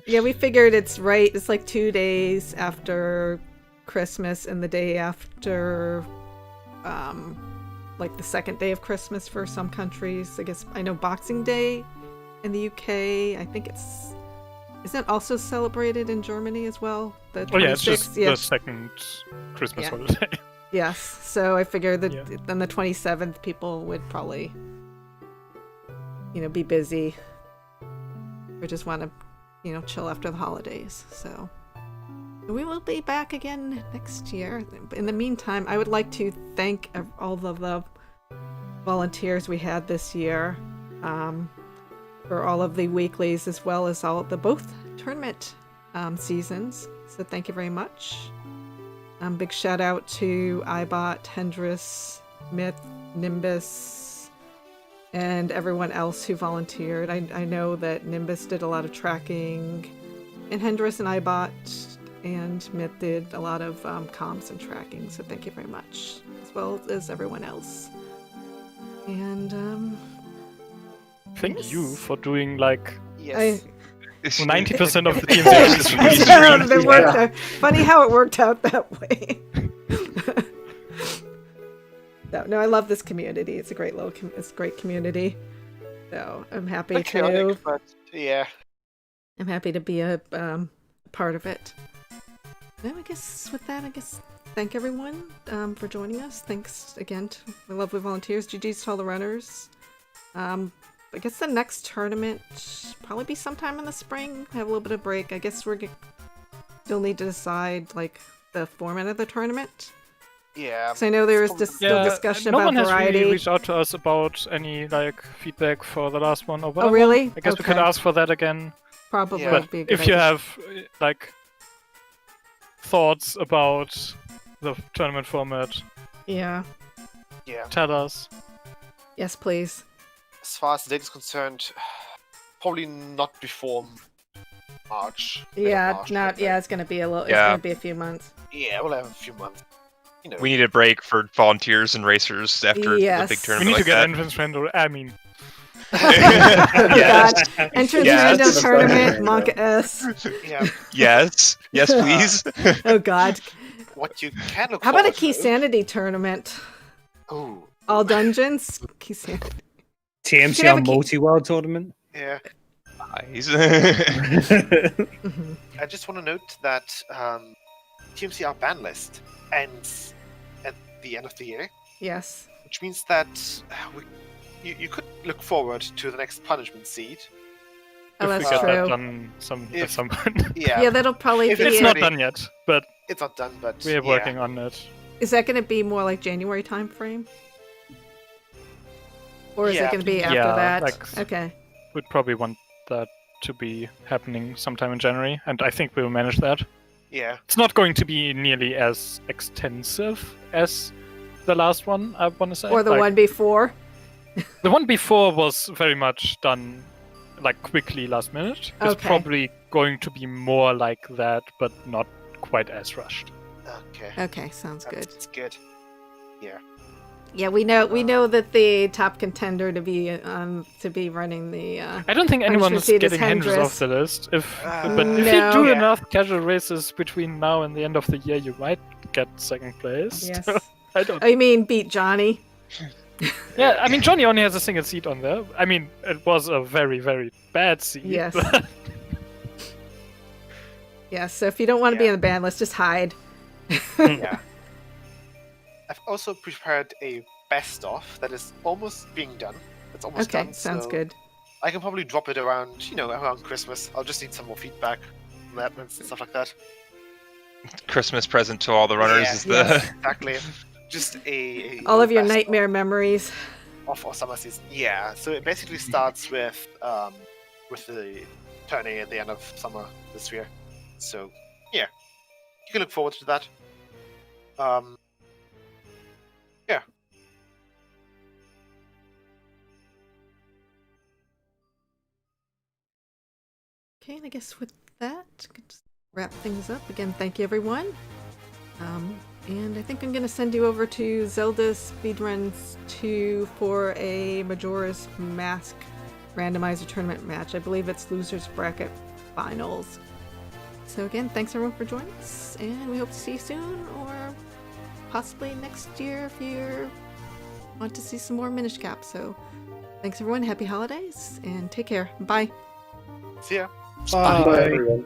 Yeah, we figured it's right. It's like 2 days after Christmas and the day after, like the second day of Christmas for some countries. I guess I know Boxing Day in the UK. I think it's Isn't it also celebrated in Germany as well? The 26th? Oh yeah, it's just yeah. the second Christmas Yeah. holiday. Yes. So I figured that Yeah. then the 27th people would probably, be busy or just want to, chill after the holidays. So we will be back again next year. In the meantime, I would like to thank all of the volunteers we had this year for all of the weeklies as well as all the both tournament seasons. So thank you very much. Big shout out to iBot, Hendris, Myth, Nimbus, and everyone else who volunteered. I know that Nimbus did a lot of tracking, and Hendris and iBot and Myth did a lot of comms and tracking. So thank you very much, as well as everyone else. And Thank you for doing like Yes. 90% of the teams. It worked out. Funny how it worked out that way. No, I love this community. It's a great it's a great community. So I'm happy Bit chaotic, to. but yeah. I'm happy to be a part of it. Now, I guess with that, thank everyone for joining us. Thanks again to my lovely volunteers. GG's to all the runners. I guess the next tournament probably be sometime in the spring. Have a little bit of break. I guess we're still need to decide like the format of the tournament. Yeah. So I know there was still discussion about no one variety. has really reached out to us about any like feedback for the last one or whatever. Oh really? I guess we could ask for that again. Probably Yeah. would be a good If you idea. have like thoughts about the tournament format, Yeah. Yeah. tell us. Yes, please. As far as the date is concerned, probably not before March. mid of Yeah, March, not. I'd say. Yeah, it's gonna be a little. It's Yeah. gonna be a few months. Yeah, we'll have a few months. We need a break for volunteers and racers after Yes. the big We tournament need to like get that. entrance random. I mean, Yes. Entrance Yes. random tournament, Yeah. Monka S. Yeah. Yes, please. Oh God. What you can look How about a forward Key to- Sanity tournament? Oh, All dungeons. Key Sanity. TMC Should have on a key- multi-world tournament. yeah. Nice. Mhm. I just want to note that TMCR ban list ends at the end of the year, Yes. which means that you could look forward to the next punishment seed. Oh, if we that's get that true. done at If- some point. Yeah, Yeah, that'll probably If be. It's it's not ready. done yet, but it's not done, but we're yeah. working on it. Is that going to be more like January time frame? Or is it Yeah. going to be after Yeah, that? like- Okay. We'd probably want that to be happening sometime in January, and I think we'll manage that. Yeah, It's not going to be nearly as extensive as the last one, I want to say. Or the Like, one before? The one before was very much done like quickly last minute. It's Okay. probably going to be more like that, but not quite as rushed. okay. Okay, sounds good. That's good. Yeah, we know that the top contender to be running the. I don't think anyone is Punishment seed is getting Hendrix Hendrix. off the list. But if No. you do Yeah. enough casual races between now and the end of the year, you might get second place. Yes. I don't. Oh, you mean beat Johnny? Yeah, I mean Johnny only has a single seat on there. I mean it was a very very bad seat. Yes. but- Yeah. So if you don't want to be Yeah. on the ban list, just hide. Yeah. I've also prepared a best of that is almost being done. It's almost Okay, done. sounds so good. I can probably drop it around, around Christmas. I'll just need some more feedback from the admins and stuff like that. Christmas present to all the runners Yeah. is the. Yes. Exactly. Just a All of your best nightmare memories. of our summer season. Yeah. So it basically starts with the tourney at the end of summer this year. So yeah, you can look forward to that. Yeah. Okay, and I guess with that, could just wrap things up. Again, thank you everyone. And I think I'm going to send you over to ZeldaSpeedRuns 2 for a Majora's Mask randomizer tournament match. I believe it's losers bracket finals. So again, thanks everyone for joining us, and we hope to see you soon, or possibly next year if you want to see some more Minish Cap. So thanks everyone, happy holidays, and take care. Bye. See ya. Bye. Bye, everyone.